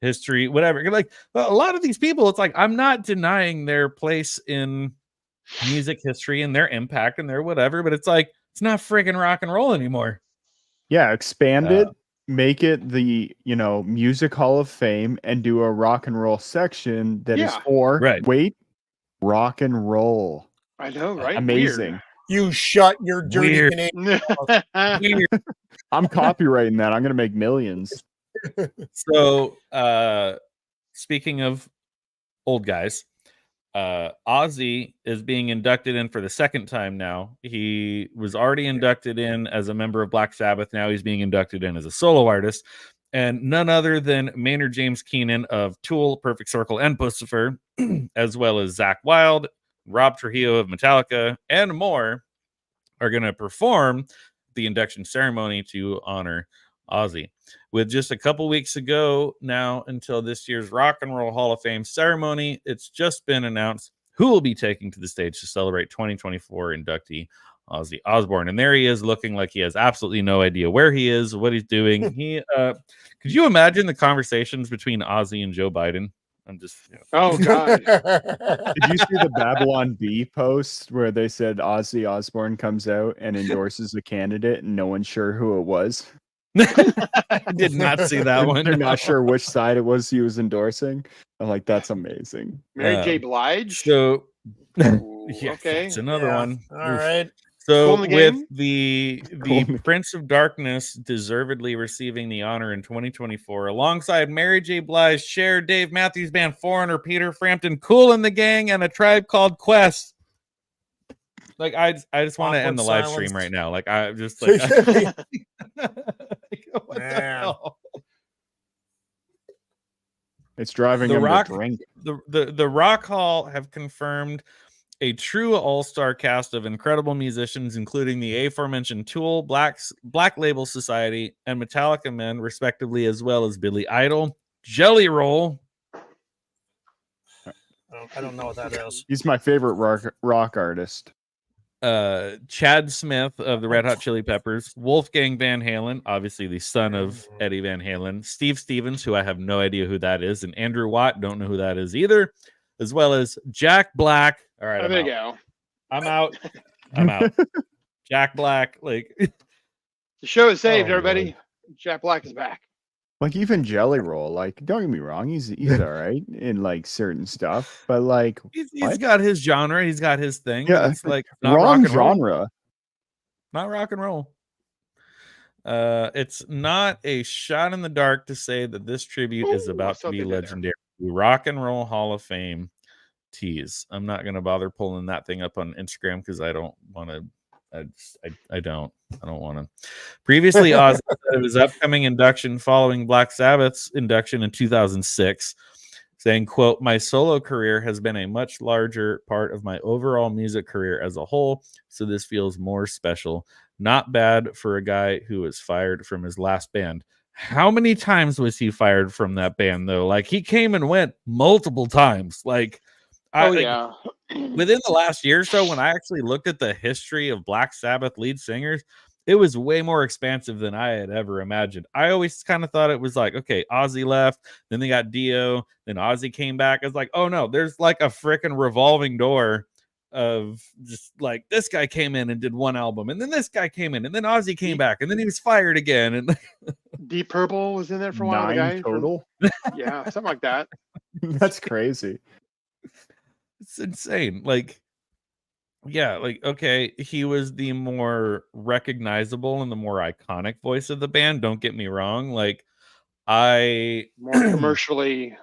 [SPEAKER 1] History, whatever. Like a lot of these people, it's like, I'm not denying their place in music history and their impact and their whatever, but it's like, it's not freaking rock and roll anymore.
[SPEAKER 2] Yeah, expand it, make it the Music Hall of Fame, and do a rock and roll section that is for rock and roll.
[SPEAKER 3] I know, right?
[SPEAKER 2] Amazing.
[SPEAKER 3] Weird.
[SPEAKER 4] You shut your dirty Canadian.
[SPEAKER 1] Weird.
[SPEAKER 2] I'm copywriting that. I'm gonna make millions.
[SPEAKER 1] So speaking of old guys, Ozzy is being inducted in for the second time now. He was already inducted in as a member of Black Sabbath. Now he's being inducted in as a solo artist. And none other than Maynard James Keenan of Tool, Perfect Circle, and Pussifer, as well as Zakk Wylde, Rob Trujillo of Metallica, and more, are going to perform the induction ceremony to honor Ozzy. With just a couple weeks ago now until this year's Rock and Roll Hall of Fame ceremony, it's just been announced who will be taking to the stage to celebrate 2024 inductee Ozzy Osbourne. And there he is, looking like he has absolutely no idea where he is, what he's doing. Could you imagine the conversations between Ozzy and Joe Biden? I'm just,
[SPEAKER 3] Oh God.
[SPEAKER 2] Did you see the Babylon Bee post where they said Ozzy Osbourne comes out and endorses a candidate and no one's sure who it was?
[SPEAKER 1] I did not see that one.
[SPEAKER 2] They're not sure which side it was he was endorsing. I'm like, that's amazing.
[SPEAKER 3] Mary J. Blige.
[SPEAKER 1] So,
[SPEAKER 3] Ooh,
[SPEAKER 1] yeah,
[SPEAKER 3] okay.
[SPEAKER 1] that's another one.
[SPEAKER 4] All right.
[SPEAKER 1] So
[SPEAKER 3] Cool in the
[SPEAKER 1] with
[SPEAKER 3] game?
[SPEAKER 1] the Prince of Darkness deservedly receiving the honor in 2024, alongside Mary J. Blige, Cher, Dave Matthews Band, Foreigner, Peter Frampton, Kool and the Gang, and A Tribe Called Quest. Like I just want to end the live stream right now. Like I just like, what the hell?
[SPEAKER 2] It's driving
[SPEAKER 1] The
[SPEAKER 2] him
[SPEAKER 1] Rock,
[SPEAKER 2] to drink.
[SPEAKER 1] the Rock Hall have confirmed a true all-star cast of incredible musicians, including the aforementioned Tool, Black Label Society, and Metallica men, respectively, as well as Billy Idol, Jelly Roll.
[SPEAKER 4] I don't know what that is.
[SPEAKER 2] He's my favorite rock artist.
[SPEAKER 1] Chad Smith of the Red Hot Chili Peppers, Wolfgang Van Halen, obviously the son of Eddie Van Halen, Steve Stevens, who I have no idea who that is, and Andrew Watt, don't know who that is either, as well as Jack Black. All right,
[SPEAKER 3] There you go.
[SPEAKER 1] I'm out. I'm out. Jack Black, like
[SPEAKER 3] The show is saved,
[SPEAKER 1] Oh,
[SPEAKER 3] everybody.
[SPEAKER 1] Lord.
[SPEAKER 3] Jack Black is back.
[SPEAKER 2] Like even Jelly Roll, like don't get me wrong, he's all right in like certain stuff, but like
[SPEAKER 1] he's
[SPEAKER 2] what?
[SPEAKER 1] got his genre, he's got his thing.
[SPEAKER 2] Yeah,
[SPEAKER 1] But it's like not
[SPEAKER 2] wrong
[SPEAKER 1] rock and roll.
[SPEAKER 2] genre.
[SPEAKER 1] Not rock and roll. It's not a shot in the dark to say that this tribute is
[SPEAKER 3] Ooh,
[SPEAKER 1] about to
[SPEAKER 3] something
[SPEAKER 1] be
[SPEAKER 3] in there.
[SPEAKER 1] legendary. The Rock and Roll Hall of Fame tease. I'm not going to bother pulling that thing up on Instagram because I don't want to. I don't want to. Previously, Ozzy said of his upcoming induction following Black Sabbath's induction in 2006, saying, quote, "My solo career has been a much larger part of my overall music career as a whole, so this feels more special. Not bad for a guy who was fired from his last band." How many times was he fired from that band, though? Like, he came and went multiple times. Like,
[SPEAKER 3] Yeah.
[SPEAKER 1] within the last year or so, when I actually looked at the history of Black Sabbath lead singers, it was way more expansive than I had ever imagined. I always kind of thought it was like, okay, Ozzy left, then they got Dio, then Ozzy came back. It's like, oh no, there's like a freaking revolving door of just like this guy came in and did one album, and then this guy came in, and then Ozzy came back, and then he was fired again. And
[SPEAKER 3] Deep Purple was in there for a while.
[SPEAKER 2] 9 total.
[SPEAKER 3] Yeah, something like that.
[SPEAKER 2] That's crazy.
[SPEAKER 1] it's insane. Like, yeah, like, okay, he was the more recognizable and the more iconic voice of the band. Don't get me wrong. Like,
[SPEAKER 3] More commercially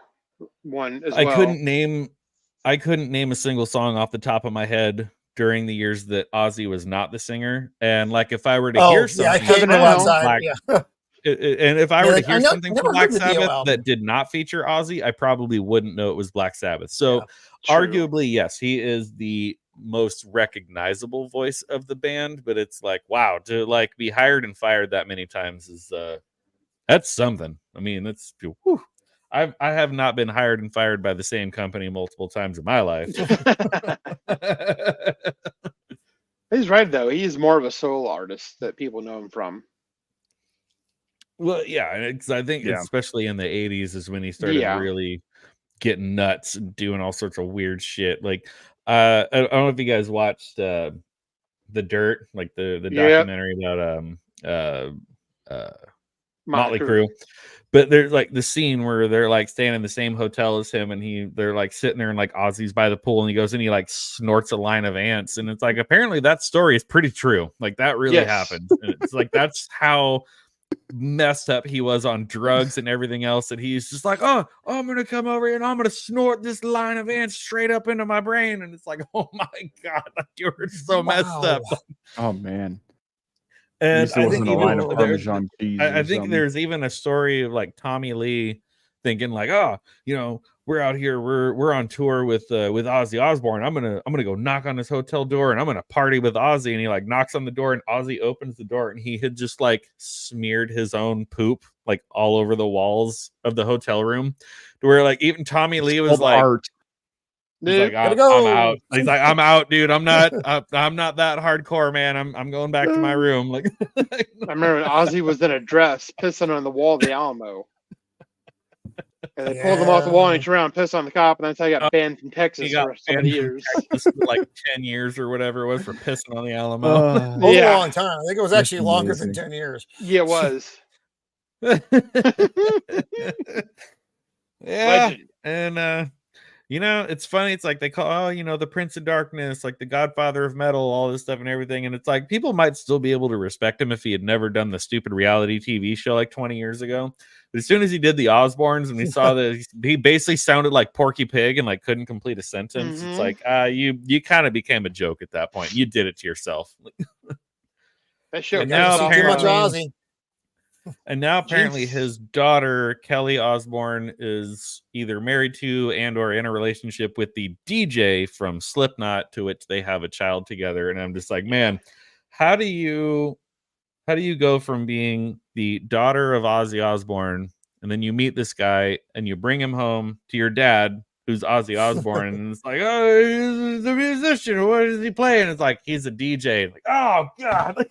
[SPEAKER 3] one as well.
[SPEAKER 1] I couldn't name a single song off the top of my head during the years that Ozzy was not the singer. And like, if I were to hear something,
[SPEAKER 4] I came to one side. Yeah.
[SPEAKER 1] And if I were to hear something from Black
[SPEAKER 4] heard the Dio
[SPEAKER 1] Sabbath
[SPEAKER 4] album.
[SPEAKER 1] that did not feature Ozzy, I probably wouldn't know it was Black Sabbath. So
[SPEAKER 3] True.
[SPEAKER 1] arguably, yes, he is the most recognizable voice of the band, but it's like, wow, to like be hired and fired that many times is that's something. I mean, that's whew. I have not been hired and fired by the same company multiple times in my life.
[SPEAKER 3] He's right though. He is more of a solo artist that people know him from.
[SPEAKER 1] Well, yeah, because I think especially in the 80s is when he started really getting nuts and doing all sorts of weird shit. Like, I don't know if you guys watched The Dirt, like the documentary about Motley Crue. But there's like the scene where they're like staying in the same hotel as him, and they're like sitting there, and like Ozzy's by the pool, and he goes and he like snorts a line of ants, and it's like apparently that story is pretty true. Like that really happened. And it's like that's how messed up he was on drugs and everything else, and he's just like, oh, I'm gonna come over here and I'm gonna snort this line of ants straight up into my brain, and it's like, oh my god, like you were so messed up.
[SPEAKER 2] Oh man.
[SPEAKER 1] And I think
[SPEAKER 2] a line of
[SPEAKER 1] even
[SPEAKER 2] Parmesan cheese.
[SPEAKER 1] I think there's even a story of like Tommy Lee thinking like, oh, we're out here, we're on tour with Ozzy Osbourne. I'm gonna go knock on his hotel door and I'm gonna party with Ozzy. And he like knocks on the door and Ozzy opens the door and he had just like smeared his own poop like all over the walls of the hotel room, to where like even Tommy Lee was like,
[SPEAKER 2] art.
[SPEAKER 1] He's like, I'm out. He's like, I'm out, dude. I'm not that hardcore, man. I'm going back to my room. Like,
[SPEAKER 3] I remember when Ozzy was in a dress pissing on the wall of the Alamo. And they pulled him off the wall and he turned around and pissed on the cop, and that's how he got banned from Texas for so many years.
[SPEAKER 1] Like 10 years or whatever it was for pissing on the Alamo.
[SPEAKER 4] It was a long time. I think it was actually longer than 10 years.
[SPEAKER 3] Yeah, it was.
[SPEAKER 1] Yeah.
[SPEAKER 3] Legend.
[SPEAKER 1] And it's funny. It's like they call, the Prince of Darkness, like the Godfather of Metal, all this stuff and everything. And it's like people might still be able to respect him if he had never done the stupid reality TV show like 20 years ago. But as soon as he did the Osbournes and we saw that he basically sounded like Porky Pig and like couldn't complete a sentence, It's like you kind of became a joke at that point. You did it to yourself.
[SPEAKER 3] That show
[SPEAKER 1] And now apparently his daughter, Kelly Osbourne, is either married to and or in a relationship with the DJ from Slipknot, to which they have a child together. And I'm just like, man, how do you go from being the daughter of Ozzy Osbourne and then you meet this guy and you bring him home to your dad, who's Ozzy Osbourne, and it's like, oh, he's a musician. What is he playing? It's like, he's a DJ. Like, oh god,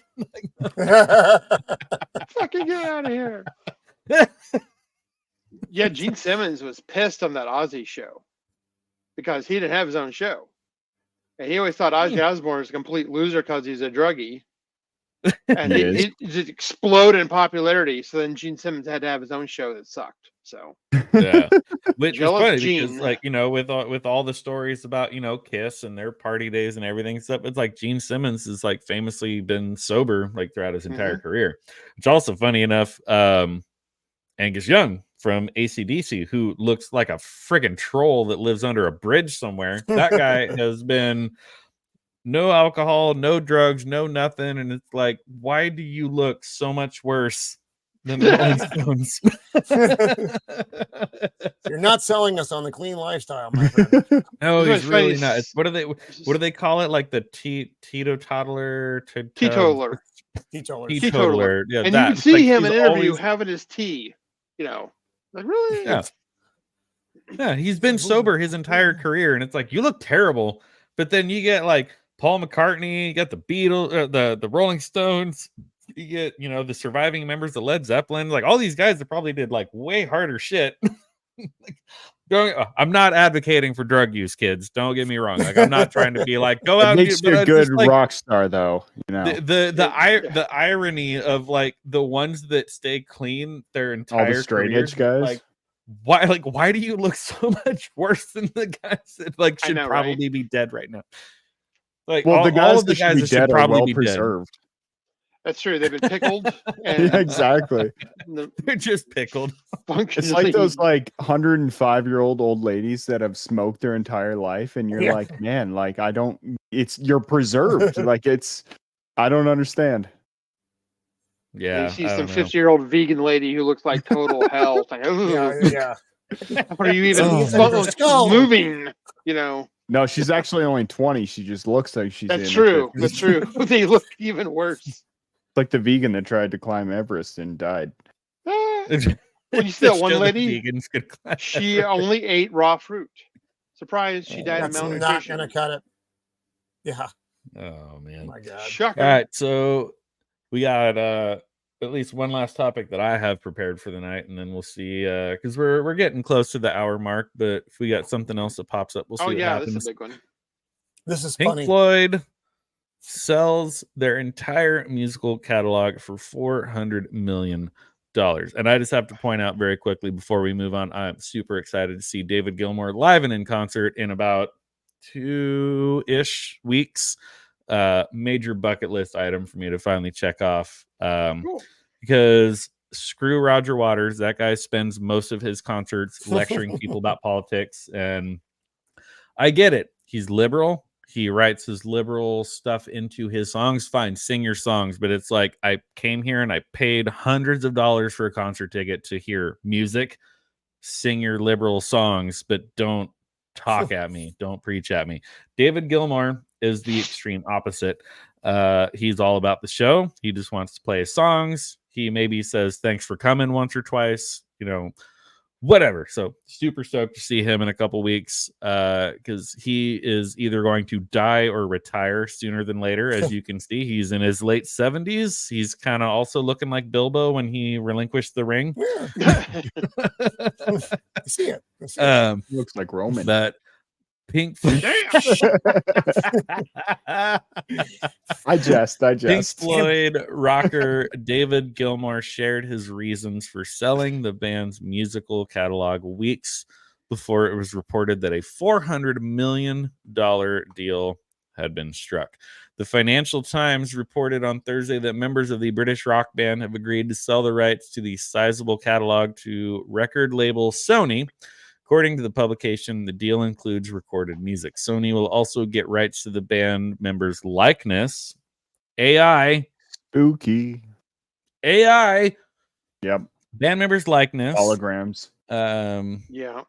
[SPEAKER 3] fucking get out of here. Yeah, Gene Simmons was pissed on that Ozzy show because he didn't have his own show, and he always thought Ozzy Osbourne was a complete loser because he's a druggie. And he just exploded in popularity. So then Gene Simmons had to have his own show that sucked. So
[SPEAKER 1] yeah, which is funny because, like, with all the stories about Kiss and their party days and everything stuff, it's like Gene Simmons has like famously been sober like throughout his entire career. Which also funny enough, Angus Young from AC/DC, who looks like a friggin' troll that lives under a bridge somewhere. That guy has been. No alcohol, no drugs, no nothing. And it's like, why do you look so much worse than the Rolling Stones?
[SPEAKER 4] You're not selling us on the clean lifestyle, my friend.
[SPEAKER 1] No, he's really not. What do they call it? Like the teetotaler?
[SPEAKER 3] Teetotaler.
[SPEAKER 1] Yeah,
[SPEAKER 3] and you can see him in an interview having his tea. Like really?
[SPEAKER 1] Yeah, he's been sober his entire career, and it's like, you look terrible. But then you get like Paul McCartney, you got the Beatles, the Rolling Stones, you get, the surviving members of Led Zeppelin, like all these guys that probably did like way harder shit. I'm not advocating for drug use, kids. Don't get me wrong. Like, I'm not trying to be like, go out.
[SPEAKER 2] It makes you a good rock star, though.
[SPEAKER 1] The irony of like the ones that stay clean their entire
[SPEAKER 2] all the straight
[SPEAKER 1] career,
[SPEAKER 2] edge guys.
[SPEAKER 1] Like, why do you look so much worse than the guys that like should probably be dead right now? Like,
[SPEAKER 2] well,
[SPEAKER 1] the guys that should probably be
[SPEAKER 2] preserved.
[SPEAKER 3] That's true. They've been pickled. And
[SPEAKER 2] yeah, exactly.
[SPEAKER 1] They're just pickled.
[SPEAKER 2] It's like those like 105-year-old old ladies that have smoked their entire life, and you're like, man, like you're preserved. Like I don't understand.
[SPEAKER 1] Yeah,
[SPEAKER 3] you see some 50-year-old vegan lady who looks like total hell. It's like,
[SPEAKER 4] yeah.
[SPEAKER 3] What are you even moving?
[SPEAKER 2] No, she's actually only 20. She just looks like she's.
[SPEAKER 3] That's true. That's true. They look even worse.
[SPEAKER 2] It's like the vegan that tried to climb Everest and died.
[SPEAKER 3] Well, you see that one lady? She only ate raw fruit. Surprised she died of malnutrition.
[SPEAKER 4] Not gonna cut it. Yeah.
[SPEAKER 1] Oh man.
[SPEAKER 4] Oh my God.
[SPEAKER 3] Shocker.
[SPEAKER 1] All right, so we got at least one last topic that I have prepared for the night, and then we'll see because we're getting close to the hour mark. But if we got something else that pops up, we'll see.
[SPEAKER 3] This is a big one.
[SPEAKER 4] This is
[SPEAKER 1] Pink
[SPEAKER 4] funny.
[SPEAKER 1] Floyd sells their entire musical catalog for $400 million. And I just have to point out very quickly before we move on, I'm super excited to see David Gilmour live and in concert in about 2-ish weeks. Major bucket list item for me to finally check off.
[SPEAKER 3] Cool.
[SPEAKER 1] because screw Roger Waters. That guy spends most of his concerts lecturing people about politics, and I get it. He's liberal. He writes his liberal stuff into his songs. Fine, sing your songs. But it's like, I came here and I paid hundreds of dollars for a concert ticket to hear music. Sing your liberal songs, but don't talk at me. Don't preach at me. David Gilmour is the extreme opposite. He's all about the show. He just wants to play his songs. He maybe says thanks for coming once or twice, whatever. So super stoked to see him in a couple weeks, because he is either going to die or retire sooner than later. As you can see, he's in his late 70s. He's kind of also looking like Bilbo when he relinquished the ring.
[SPEAKER 4] Yeah. I see it.
[SPEAKER 2] Looks like Roman.
[SPEAKER 1] But Pink
[SPEAKER 2] I jest.
[SPEAKER 1] Pink Floyd rocker David Gilmour shared his reasons for selling the band's musical catalog weeks before it was reported that a $400 million deal had been struck. The Financial Times reported on Thursday that members of the British rock band have agreed to sell the rights to the sizable catalog to record label Sony. According to the publication, the deal includes recorded music. Sony will also get rights to the band members' likeness. AI.
[SPEAKER 2] Spooky.
[SPEAKER 1] AI.
[SPEAKER 2] Yep.
[SPEAKER 1] Band members' likeness.
[SPEAKER 2] Holograms.
[SPEAKER 3] Yeah.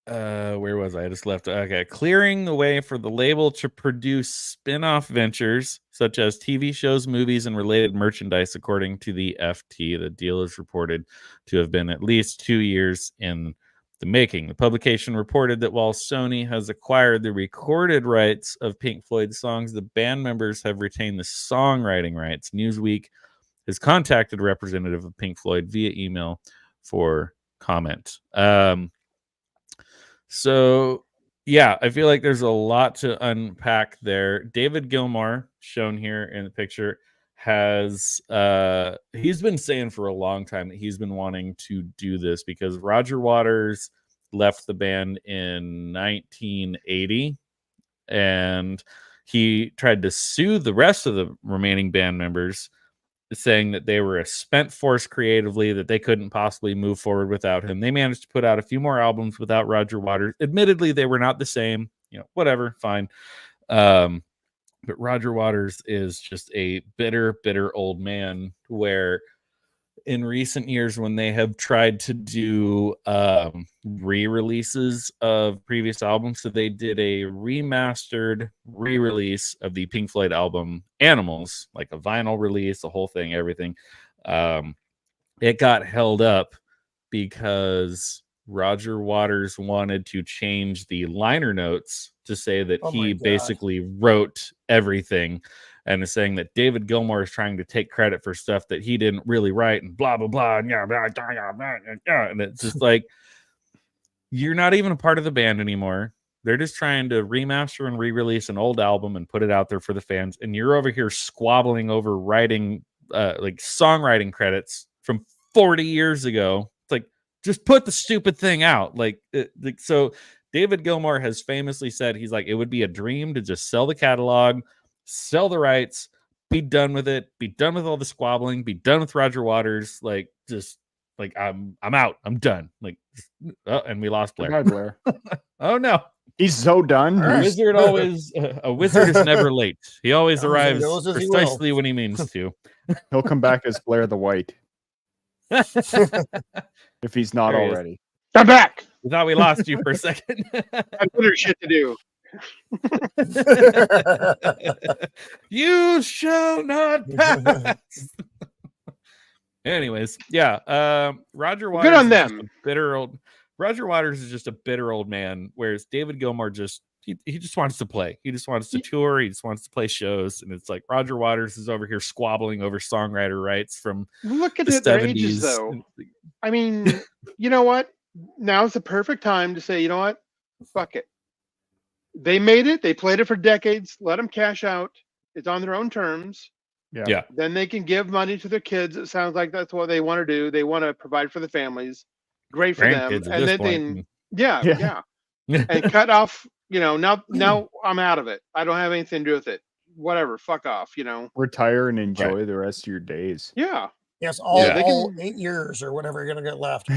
[SPEAKER 1] Where was I? I just left. Okay. Clearing the way for the label to produce spin-off ventures such as TV shows, movies, and related merchandise, according to the FT. The deal is reported to have been at least 2 years in the making. The publication reported that while Sony has acquired the recorded rights of Pink Floyd songs, the band members have retained the songwriting rights. Newsweek has contacted a representative of Pink Floyd via email for comment. So, yeah, I feel like there's a lot to unpack there. David Gilmour, shown here in the picture, has he's been saying for a long time that he's been wanting to do this because Roger Waters left the band in 1980, and he tried to sue the rest of the remaining band members, saying that they were a spent force creatively, that they couldn't possibly move forward without him. They managed to put out a few more albums without Roger Waters. Admittedly, they were not the same, whatever, fine. But Roger Waters is just a bitter, bitter old man, where in recent years, when they have tried to do re-releases of previous albums, so they did a remastered re-release of the Pink Floyd album Animals, like a vinyl release, the whole thing, everything. It got held up because Roger Waters wanted to change the liner notes to say that he basically wrote everything, and is saying that David Gilmour is trying to take credit for stuff that he didn't really write, and blah, blah, blah. And and it's just like, you're not even a part of the band anymore. They're just trying to remaster and re-release an old album and put it out there for the fans. And you're over here squabbling over writing, like songwriting credits from 40 years ago. It's like, just put the stupid thing out. So David Gilmour has famously said, he's like, it would be a dream to just sell the catalog, sell the rights, be done with it, be done with all the squabbling, be done with Roger Waters. I'm out. I'm done. And we lost Blair.
[SPEAKER 2] Bye, Blair.
[SPEAKER 1] Oh no.
[SPEAKER 2] He's so done.
[SPEAKER 1] A wizard is never late. He always arrives precisely when he means to.
[SPEAKER 2] He'll come back as Blair the White. If he's not already.
[SPEAKER 3] I'm back.
[SPEAKER 1] We thought we lost you for a second.
[SPEAKER 3] I've better shit to do.
[SPEAKER 1] You shall not pass. Anyways, yeah. Roger Waters.
[SPEAKER 3] Good on them.
[SPEAKER 1] Roger Waters is just a bitter old man, whereas David Gilmour he just wants to play. He just wants to tour. He just wants to play shows, and it's like Roger Waters is over here squabbling over songwriter rights from
[SPEAKER 3] look at
[SPEAKER 1] the
[SPEAKER 3] their
[SPEAKER 1] 70s.
[SPEAKER 3] Ages, though. I mean, you know what? Now's the perfect time to say, you know what? Fuck it. They made it. They played it for decades. Let them cash out. It's on their own terms.
[SPEAKER 1] Yeah. Then
[SPEAKER 3] they can give money to their kids. It sounds like that's what they want to do. They want to provide for the families. Great for them. And then yeah. And cut off. Now I'm out of it. I don't have anything to do with it. whatever, fuck off,
[SPEAKER 2] Retire and enjoy the rest of your days.
[SPEAKER 3] Yeah.
[SPEAKER 4] Yes, all
[SPEAKER 3] they can
[SPEAKER 4] 8 years or whatever you're gonna get left.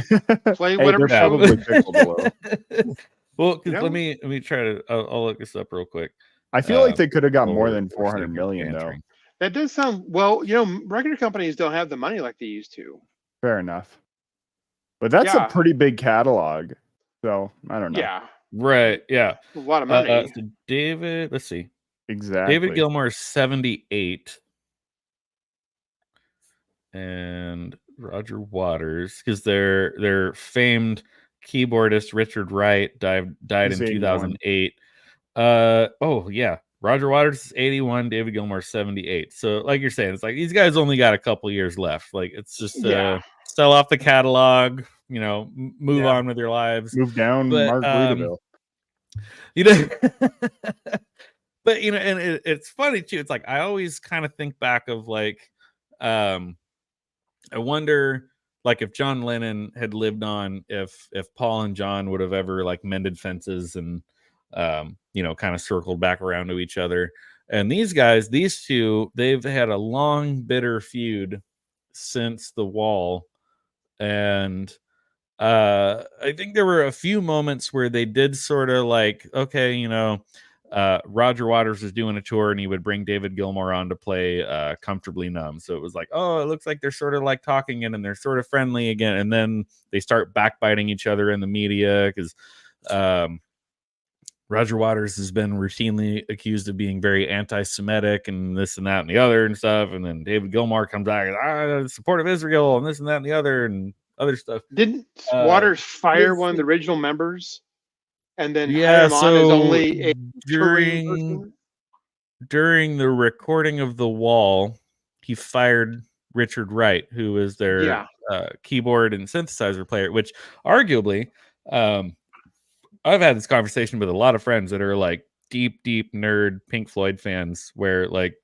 [SPEAKER 3] play
[SPEAKER 2] Hey,
[SPEAKER 3] whatever
[SPEAKER 2] they're
[SPEAKER 3] show.
[SPEAKER 2] probably pickleball.
[SPEAKER 1] Well, because let me try to. I'll look this up real quick.
[SPEAKER 2] I feel like they could have got more than
[SPEAKER 1] or
[SPEAKER 2] 400 million though.
[SPEAKER 1] bantering.
[SPEAKER 3] That does sound well. Record companies don't have the money like they used to.
[SPEAKER 2] Fair enough. But that's a pretty big catalog. So I don't know.
[SPEAKER 3] Yeah.
[SPEAKER 1] Right. Yeah.
[SPEAKER 3] A lot of money.
[SPEAKER 1] So David, let's see.
[SPEAKER 2] Exactly.
[SPEAKER 1] David Gilmour is 78. And Roger Waters, because their famed keyboardist Richard Wright died
[SPEAKER 2] He's
[SPEAKER 1] in 2008. Oh yeah. Roger Waters is 81, David Gilmour is 78. So like you're saying, it's like these guys only got a couple years left. Like it's just sell off the catalog, move on with your lives.
[SPEAKER 2] Move down Mark Rudeville.
[SPEAKER 1] But and it's funny too. It's like I always kind of think back of like I wonder like if John Lennon had lived on, if Paul and John would have ever like mended fences and kind of circled back around to each other. And these two, they've had a long, bitter feud since the Wall. And I think there were a few moments where they did sort of like, okay, Roger Waters was doing a tour and he would bring David Gilmour on to play Comfortably Numb. So it was like, oh, it looks like they're sort of like talking again and they're sort of friendly again. And then they start backbiting each other in the media because Roger Waters has been routinely accused of being very anti-Semitic and this and that and the other and stuff. And then David Gilmour comes back and support of Israel and this and that and the other and other stuff.
[SPEAKER 3] Didn't Waters fire one of the original members? And then hire him on as only a
[SPEAKER 1] during the recording of The Wall, he fired Richard Wright, who was their keyboard and synthesizer player, which arguably, I've had this conversation with a lot of friends that are like deep nerd Pink Floyd fans where like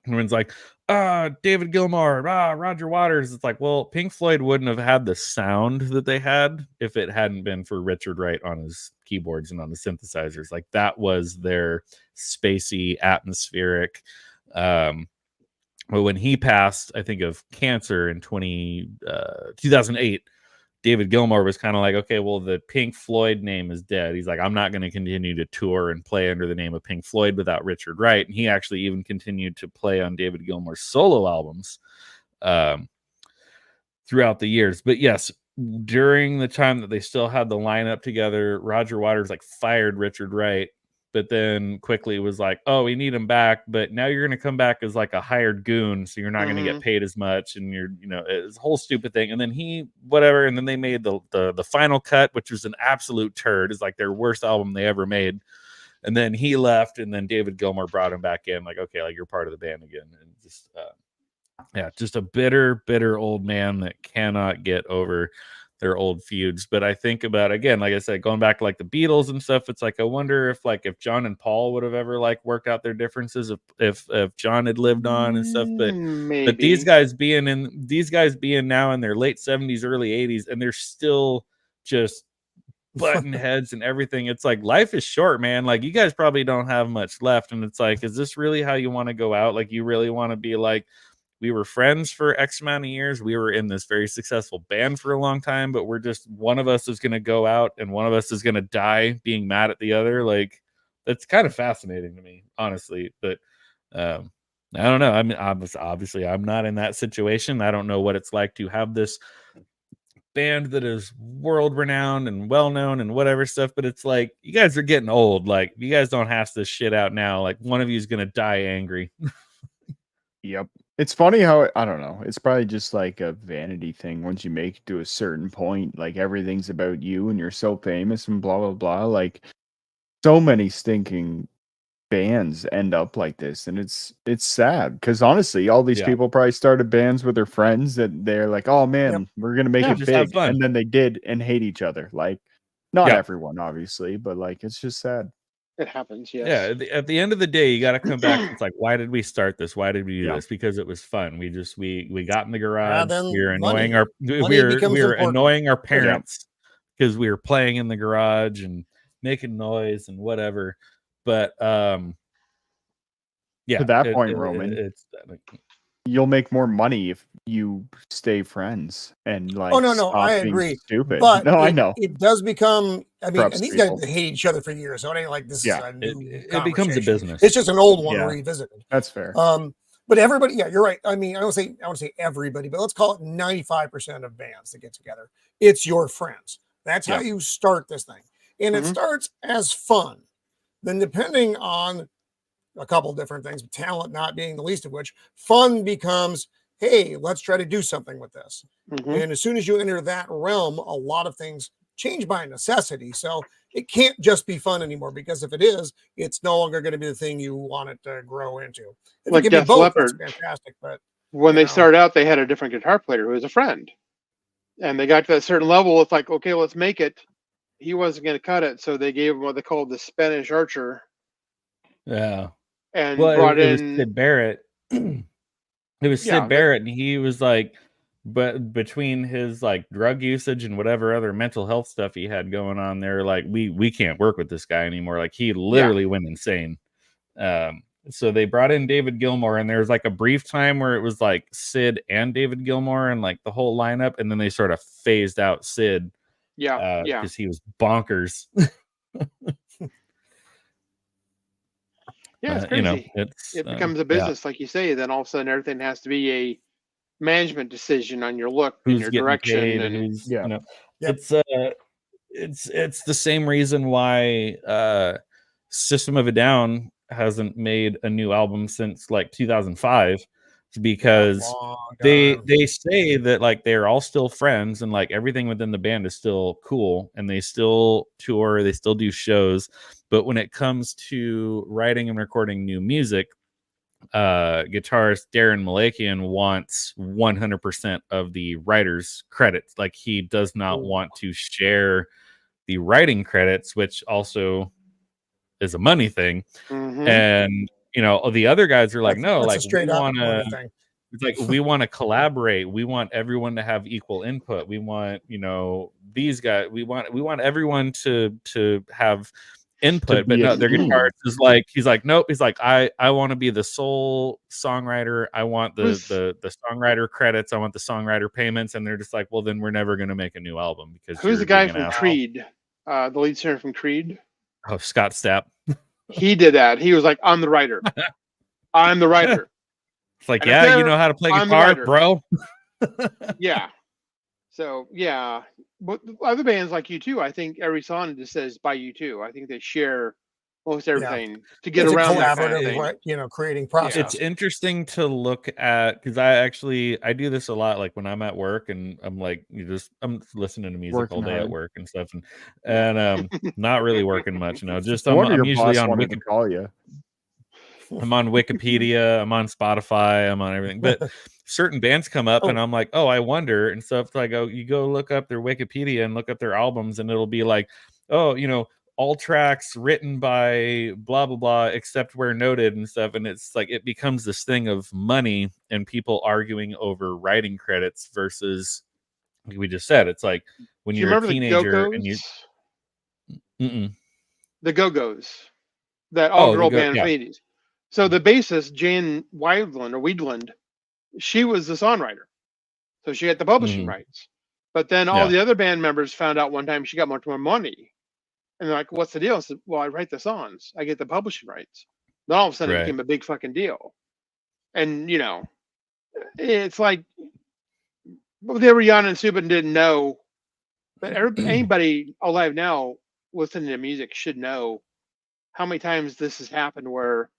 [SPEAKER 1] everyone's like, David Gilmour, Roger Waters. It's like, well, Pink Floyd wouldn't have had the sound that they had if it hadn't been for Richard Wright on his keyboards and on the synthesizers. Like that was their spacey, atmospheric. But when he passed, I think of cancer in 2008, David Gilmour was kind of like, okay, well, the Pink Floyd name is dead. He's like, I'm not going to continue to tour and play under the name of Pink Floyd without Richard Wright. And he actually even continued to play on David Gilmour's solo albums throughout the years. But yes, during the time that they still had the lineup together, Roger Waters like fired Richard Wright, but then quickly was like, oh, we need him back, but now you're going to come back as like a hired goon, so you're not going to get paid as much, and you're, it's a whole stupid thing. And then and then they made the final cut, which was an absolute turd. It's like their worst album they ever made. And then he left, and then David Gilmour brought him back in, like, okay, like you're part of the band again. And just a bitter old man that cannot get over their old feuds. But I think about, again, like I said, going back to like the Beatles and stuff, it's like I wonder if John and Paul would have ever like worked out their differences if John had lived on and stuff. But these guys being now in their late 70s, early 80s, and they're still just button heads and everything. It's like life is short, man. Like you guys probably don't have much left, and it's like, is this really how you want to go out? Like you really want to be like, we were friends for X amount of years. We were in this very successful band for a long time, but we're just, one of us is going to go out and one of us is going to die being mad at the other. Like that's kind of fascinating to me, honestly. But I don't know. I mean, obviously I'm not in that situation. I don't know what it's like to have this band that is world renowned and well known and whatever stuff, but it's like you guys are getting old. Like you guys don't hash this shit out now. Like one of you is going to die angry.
[SPEAKER 2] Yep. It's funny how, I don't know, it's probably just like a vanity thing. Once you make it to a certain point, like everything's about you and you're so famous and blah, blah, blah. Like so many stinking bands end up like this. And it's sad because honestly, all these people probably started bands with their friends that they're like, oh man, we're going to make it big. And then they did and hate each other. Like not everyone, obviously, but like, it's just sad.
[SPEAKER 3] It happens, yes.
[SPEAKER 1] Yeah, at the end of the day, you got to come back. It's like, why did we start this? Why did we do this? Because it was fun. We got in the garage. We were annoying annoying our parents because we were playing in the garage and making noise and whatever. But
[SPEAKER 2] to that point, Roman, you'll make more money if you stay friends and like.
[SPEAKER 4] Oh no,
[SPEAKER 2] stop
[SPEAKER 4] I
[SPEAKER 2] being
[SPEAKER 4] agree.
[SPEAKER 2] Stupid.
[SPEAKER 4] But
[SPEAKER 2] no, I know
[SPEAKER 4] it does become. I mean,
[SPEAKER 2] Corrupts
[SPEAKER 4] and these
[SPEAKER 2] people.
[SPEAKER 4] guys hate each other for years, so it ain't like this is a new
[SPEAKER 1] it becomes a business.
[SPEAKER 4] It's just an old one
[SPEAKER 2] Yeah.
[SPEAKER 4] revisited.
[SPEAKER 2] That's fair.
[SPEAKER 4] But everybody, yeah, you're right. I mean, I want to say everybody, but let's call it 95% of bands that get together. It's your friends. That's how you start this thing, and it starts as fun. Then, depending on a couple different things, talent not being the least of which, fun becomes, hey, let's try to do something with this. And as soon as you enter that realm, a lot of things change by necessity. So it can't just be fun anymore, because if it is, it's no longer going to be the thing you want it to grow into. If
[SPEAKER 3] Like
[SPEAKER 4] it can
[SPEAKER 3] Def
[SPEAKER 4] be both,
[SPEAKER 3] Leppard,
[SPEAKER 4] that's fantastic. But
[SPEAKER 3] when they started out, they had a different guitar player who was a friend, and they got to a certain level. It's like, okay, let's make it. He wasn't going to cut it, so they gave him what they called the Spanish Archer.
[SPEAKER 1] Yeah,
[SPEAKER 3] and
[SPEAKER 1] well, it was
[SPEAKER 3] in
[SPEAKER 1] Sid Barrett. It was Sid Barrett, and he was like, but between his like drug usage and whatever other mental health stuff he had going on there, like we can't work with this guy anymore. Like he literally went insane. So they brought in David Gilmour, and there was like a brief time where it was like Sid and David Gilmour and like the whole lineup, and then they sort of phased out Sid. Because he was bonkers.
[SPEAKER 3] It's crazy. It becomes a business, like you say. Then all of a sudden, everything has to be a management decision on your look and your direction.
[SPEAKER 1] It's the same reason why System of a Down hasn't made a new album since like 2005, because they say that like they're all still friends and like everything within the band is still cool, and they still tour, they still do shows, but when it comes to writing and recording new music, guitarist Darren Malakian wants 100% of the writer's credits. Like he does not want to share the writing credits, which also is a money thing. And the other guys are like, no, like we want to. It's like we want to collaborate. We want everyone to have equal input. We want these guys. We want everyone to have input. But no, their guitarist is like, he's like, nope. He's like, I want to be the sole songwriter. I want the songwriter credits. I want the songwriter payments. And they're just like, well, then we're never going to make a new album, because
[SPEAKER 3] who's the guy from Creed? The lead singer from Creed.
[SPEAKER 1] Oh, Scott Stapp.
[SPEAKER 3] He did that. He was like, I'm the writer. I'm the writer.
[SPEAKER 1] It's like, yeah, you know how to play guitar, bro.
[SPEAKER 3] Yeah. So, yeah. But other bands like U2, I think every song just says by U2. I think they share most everything to get around that kind of thing.
[SPEAKER 4] Creating process.
[SPEAKER 1] It's interesting to look at, because I do this a lot, like when I'm at work and I'm like, I'm listening to music
[SPEAKER 2] working
[SPEAKER 1] all day
[SPEAKER 2] hard
[SPEAKER 1] at work and stuff, and not really working much. Just
[SPEAKER 2] I'm
[SPEAKER 1] usually on
[SPEAKER 2] Wikipedia. Call you.
[SPEAKER 1] I'm on Wikipedia, I'm on Spotify, I'm on everything. But certain bands come up and I'm like, oh, I wonder, and stuff. Like, you go look up their Wikipedia and look up their albums, and it'll be like, oh, all tracks written by blah blah blah except where noted and stuff. And it's like it becomes this thing of money and people arguing over writing credits versus, like we just said, it's like when you're a teenager and you
[SPEAKER 3] the Go-Go's, that all-girl band in the 80s. So the bassist, Jan Weidland, she was the songwriter. So she had the publishing rights. But then all the other band members found out one time she got much more money. And they're like, what's the deal? I said, well, I write the songs. I get the publishing rights. Then all of a sudden it became a big fucking deal. And, it's like, they were young and stupid and didn't know. But anybody alive now listening to music should know how many times this has happened, where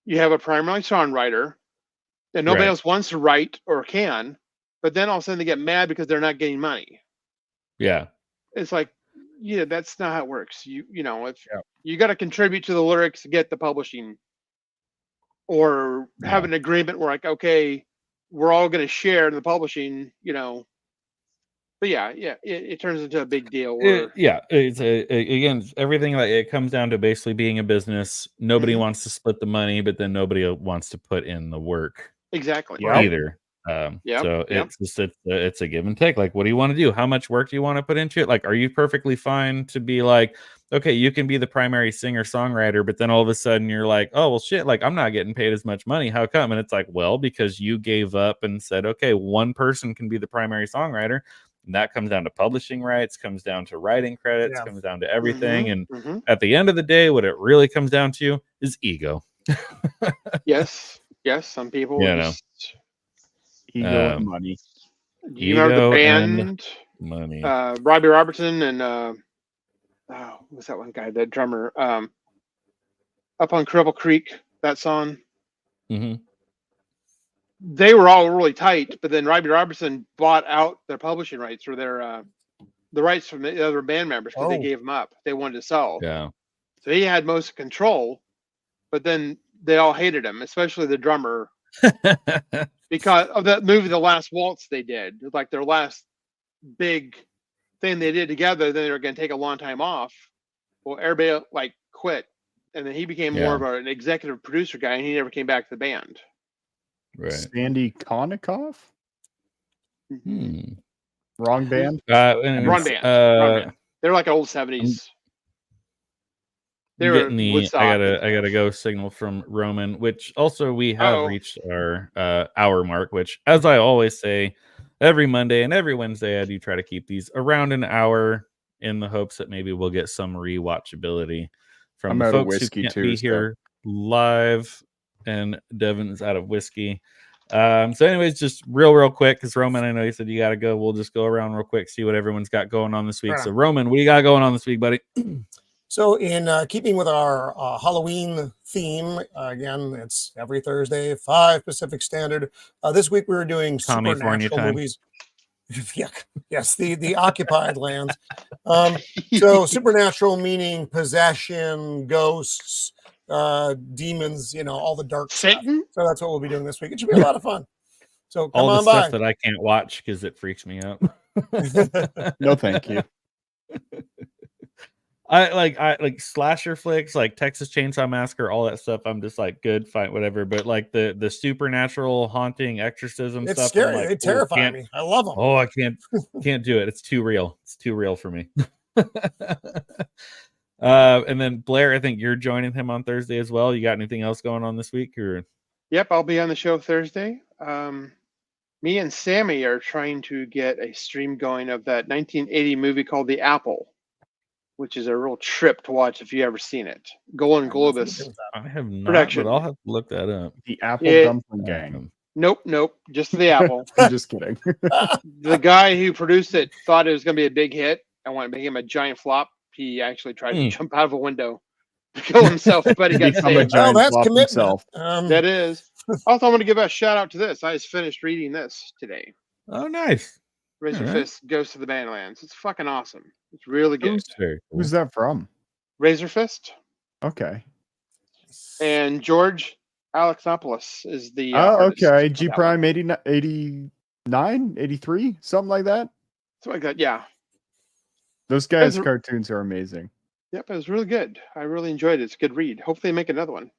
[SPEAKER 3] you have a primary songwriter that nobody else wants to write or can, but then all of a sudden they get mad because they're not getting money.
[SPEAKER 1] Yeah.
[SPEAKER 3] It's like, that's not how it works. You got to contribute to the lyrics to get the publishing, or have an agreement where like, okay, we're all going to share the publishing, But it turns into a big deal.
[SPEAKER 1] It's again, everything, like it comes down to basically being a business. Nobody wants to split the money, but then nobody wants to put in the work.
[SPEAKER 3] Exactly.
[SPEAKER 1] Either. So it's a give and take. Like, what do you want to do? How much work do you want to put into it? Like, are you perfectly fine to be like, okay, you can be the primary singer songwriter, but then all of a sudden you're like, oh well, shit, like I'm not getting paid as much money. How come? And it's like, well, because you gave up and said, okay, one person can be the primary songwriter. And that comes down to publishing rights, comes down to writing credits, comes down to everything. And at the end of the day, what it really comes down to is ego.
[SPEAKER 3] Yes. Some people just
[SPEAKER 2] ego and money.
[SPEAKER 3] Do you remember the band?
[SPEAKER 1] Money.
[SPEAKER 3] Robbie Robertson and what's that one guy? That drummer. Up on Cripple Creek, that song.
[SPEAKER 1] Mm-hmm.
[SPEAKER 3] They were all really tight, but then Robbie Robertson bought out their publishing rights or their the rights from the other band members because they gave them up. They wanted to sell.
[SPEAKER 1] Yeah.
[SPEAKER 3] So he had most control, but then they all hated him, especially the drummer, because of that movie, The Last Waltz. They did like their last big thing they did together. Then they were going to take a long time off. Well, everybody like quit, and then he became more of an executive producer guy, and he never came back to the band.
[SPEAKER 1] Right.
[SPEAKER 2] Sandy Konikoff? Wrong band?
[SPEAKER 3] Wrong band. They're like old 70s.
[SPEAKER 1] I gotta go signal from Roman, which also we have reached our hour mark, which, as I always say, every Monday and every Wednesday I do try to keep these around an hour in the hopes that maybe we'll get some rewatchability from the folks who can't be here live, and Devon's out of whiskey. So anyways, just real quick, because Roman, I know you said you gotta go. We'll just go around real quick, see what everyone's got going on this week. So Roman, what do you got going on this week, buddy?
[SPEAKER 4] So in keeping with our Halloween theme, again, it's every Thursday, 5 Pacific Standard. This week we were doing supernatural movies. Yes, the occupied lands. So supernatural meaning possession, ghosts, demons, all the dark stuff. So that's what we'll be doing this week. It should be a lot of fun. So come
[SPEAKER 1] all the
[SPEAKER 4] on
[SPEAKER 1] stuff
[SPEAKER 4] by.
[SPEAKER 1] that I can't watch because it freaks me out.
[SPEAKER 2] No, thank you.
[SPEAKER 1] I like slasher flicks, like Texas Chainsaw Massacre, all that stuff. I'm just like, good, fine, whatever. But like the supernatural, haunting, exorcism
[SPEAKER 4] it's
[SPEAKER 1] stuff,
[SPEAKER 4] scary.
[SPEAKER 1] like,
[SPEAKER 4] They terrify me. I love them.
[SPEAKER 1] Oh, I can't do it. It's too real. It's too real for me. And then Blair, I think you're joining him on Thursday as well. You got anything else going on this week? Or
[SPEAKER 3] Yep, I'll be on the show Thursday. Me and Sammy are trying to get a stream going of that 1980 movie called The Apple, which is a real trip to watch if you ever seen it. Golden Globus.
[SPEAKER 1] I have not,
[SPEAKER 3] production.
[SPEAKER 1] but I'll have to look that up.
[SPEAKER 2] The Apple Dumpling Gang.
[SPEAKER 3] Nope, just The Apple.
[SPEAKER 2] I'm just kidding.
[SPEAKER 3] The guy who produced it thought it was going to be a big hit. I want to make him a giant flop. He actually tried to jump out of a window to kill himself, but he got saved.
[SPEAKER 4] Oh, that's commitment.
[SPEAKER 2] Himself.
[SPEAKER 3] That is. Also, I want to give a shout out to this. I just finished reading this today.
[SPEAKER 1] Oh, nice.
[SPEAKER 3] Razor Fist Goes to the Badlands. It's fucking awesome. It's really good.
[SPEAKER 2] Who's that from?
[SPEAKER 3] Razor Fist.
[SPEAKER 2] Okay.
[SPEAKER 3] And George Alexopoulos is the
[SPEAKER 2] okay. G Prime 89, 83, something like that.
[SPEAKER 3] Something like that, yeah.
[SPEAKER 2] Those guys' cartoons are amazing.
[SPEAKER 3] Yep, it was really good. I really enjoyed it. It's a good read. Hopefully they make another one.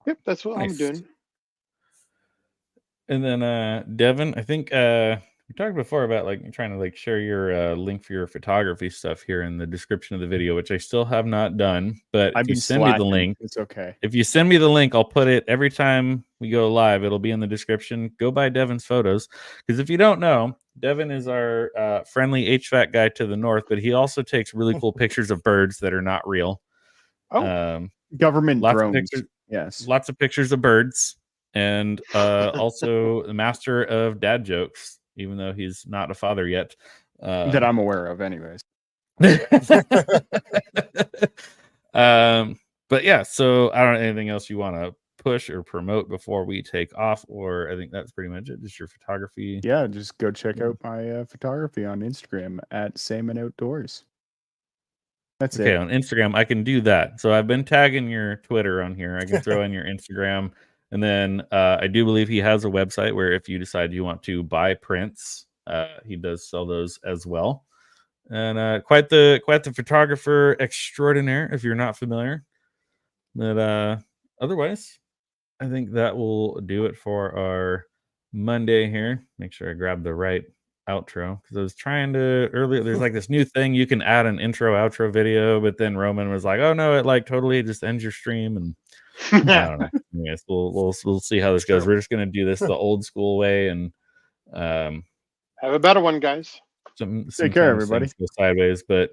[SPEAKER 3] Yep, that's what I'm doing.
[SPEAKER 1] And then Devon, I think we talked before about like trying to like share your link for your photography stuff here in the description of the video, which I still have not done. But if you send me the link,
[SPEAKER 2] it's okay.
[SPEAKER 1] If you send me the link, I'll put it every time we go live. It'll be in the description. Go buy Devon's photos, because if you don't know, Devon is our friendly HVAC guy to the north, but he also takes really cool pictures of birds that are not real.
[SPEAKER 2] Government
[SPEAKER 1] lots
[SPEAKER 2] drones.
[SPEAKER 1] Of pictures,
[SPEAKER 2] yes,
[SPEAKER 1] lots of pictures of birds, and also the master of dad jokes, even though he's not a father yet.
[SPEAKER 2] That I'm aware of, anyways.
[SPEAKER 1] But yeah, so I don't know anything else you want to push or promote before we take off, or I think that's pretty much it. Just your photography.
[SPEAKER 2] Yeah, just go check out my photography on Instagram at Salmon Outdoors. That's
[SPEAKER 1] okay,
[SPEAKER 2] it.
[SPEAKER 1] On Instagram, I can do that. So I've been tagging your Twitter on here. I can throw in your Instagram. And then I do believe he has a website where if you decide you want to buy prints, he does sell those as well. And quite the photographer extraordinaire, if you're not familiar. But otherwise, I think that will do it for our Monday here. Make sure I grab the right outro because I was trying to earlier. There's like this new thing you can add an intro outro video, but then Roman was like, "Oh no, it like totally just ends your stream." And I don't know. Anyways, we'll see how this goes. We're just gonna do this the old school way and
[SPEAKER 3] have a better one, guys.
[SPEAKER 2] Take care, everybody.
[SPEAKER 1] Go sideways, but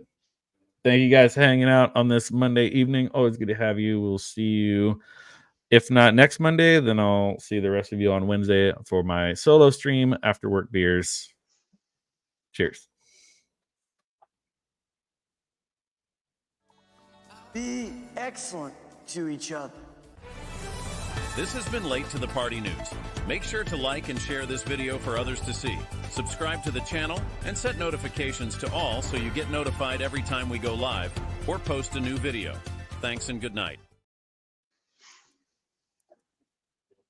[SPEAKER 1] thank you guys for hanging out on this Monday evening. Always good to have you. We'll see you. If not next Monday, then I'll see the rest of you on Wednesday for my solo stream after work beers. Cheers.
[SPEAKER 5] Be excellent to each other.
[SPEAKER 6] This has been Late to the Party News. Make sure to like and share this video for others to see. Subscribe to the channel and set notifications to all so you get notified every time we go live or post a new video. Thanks and good night.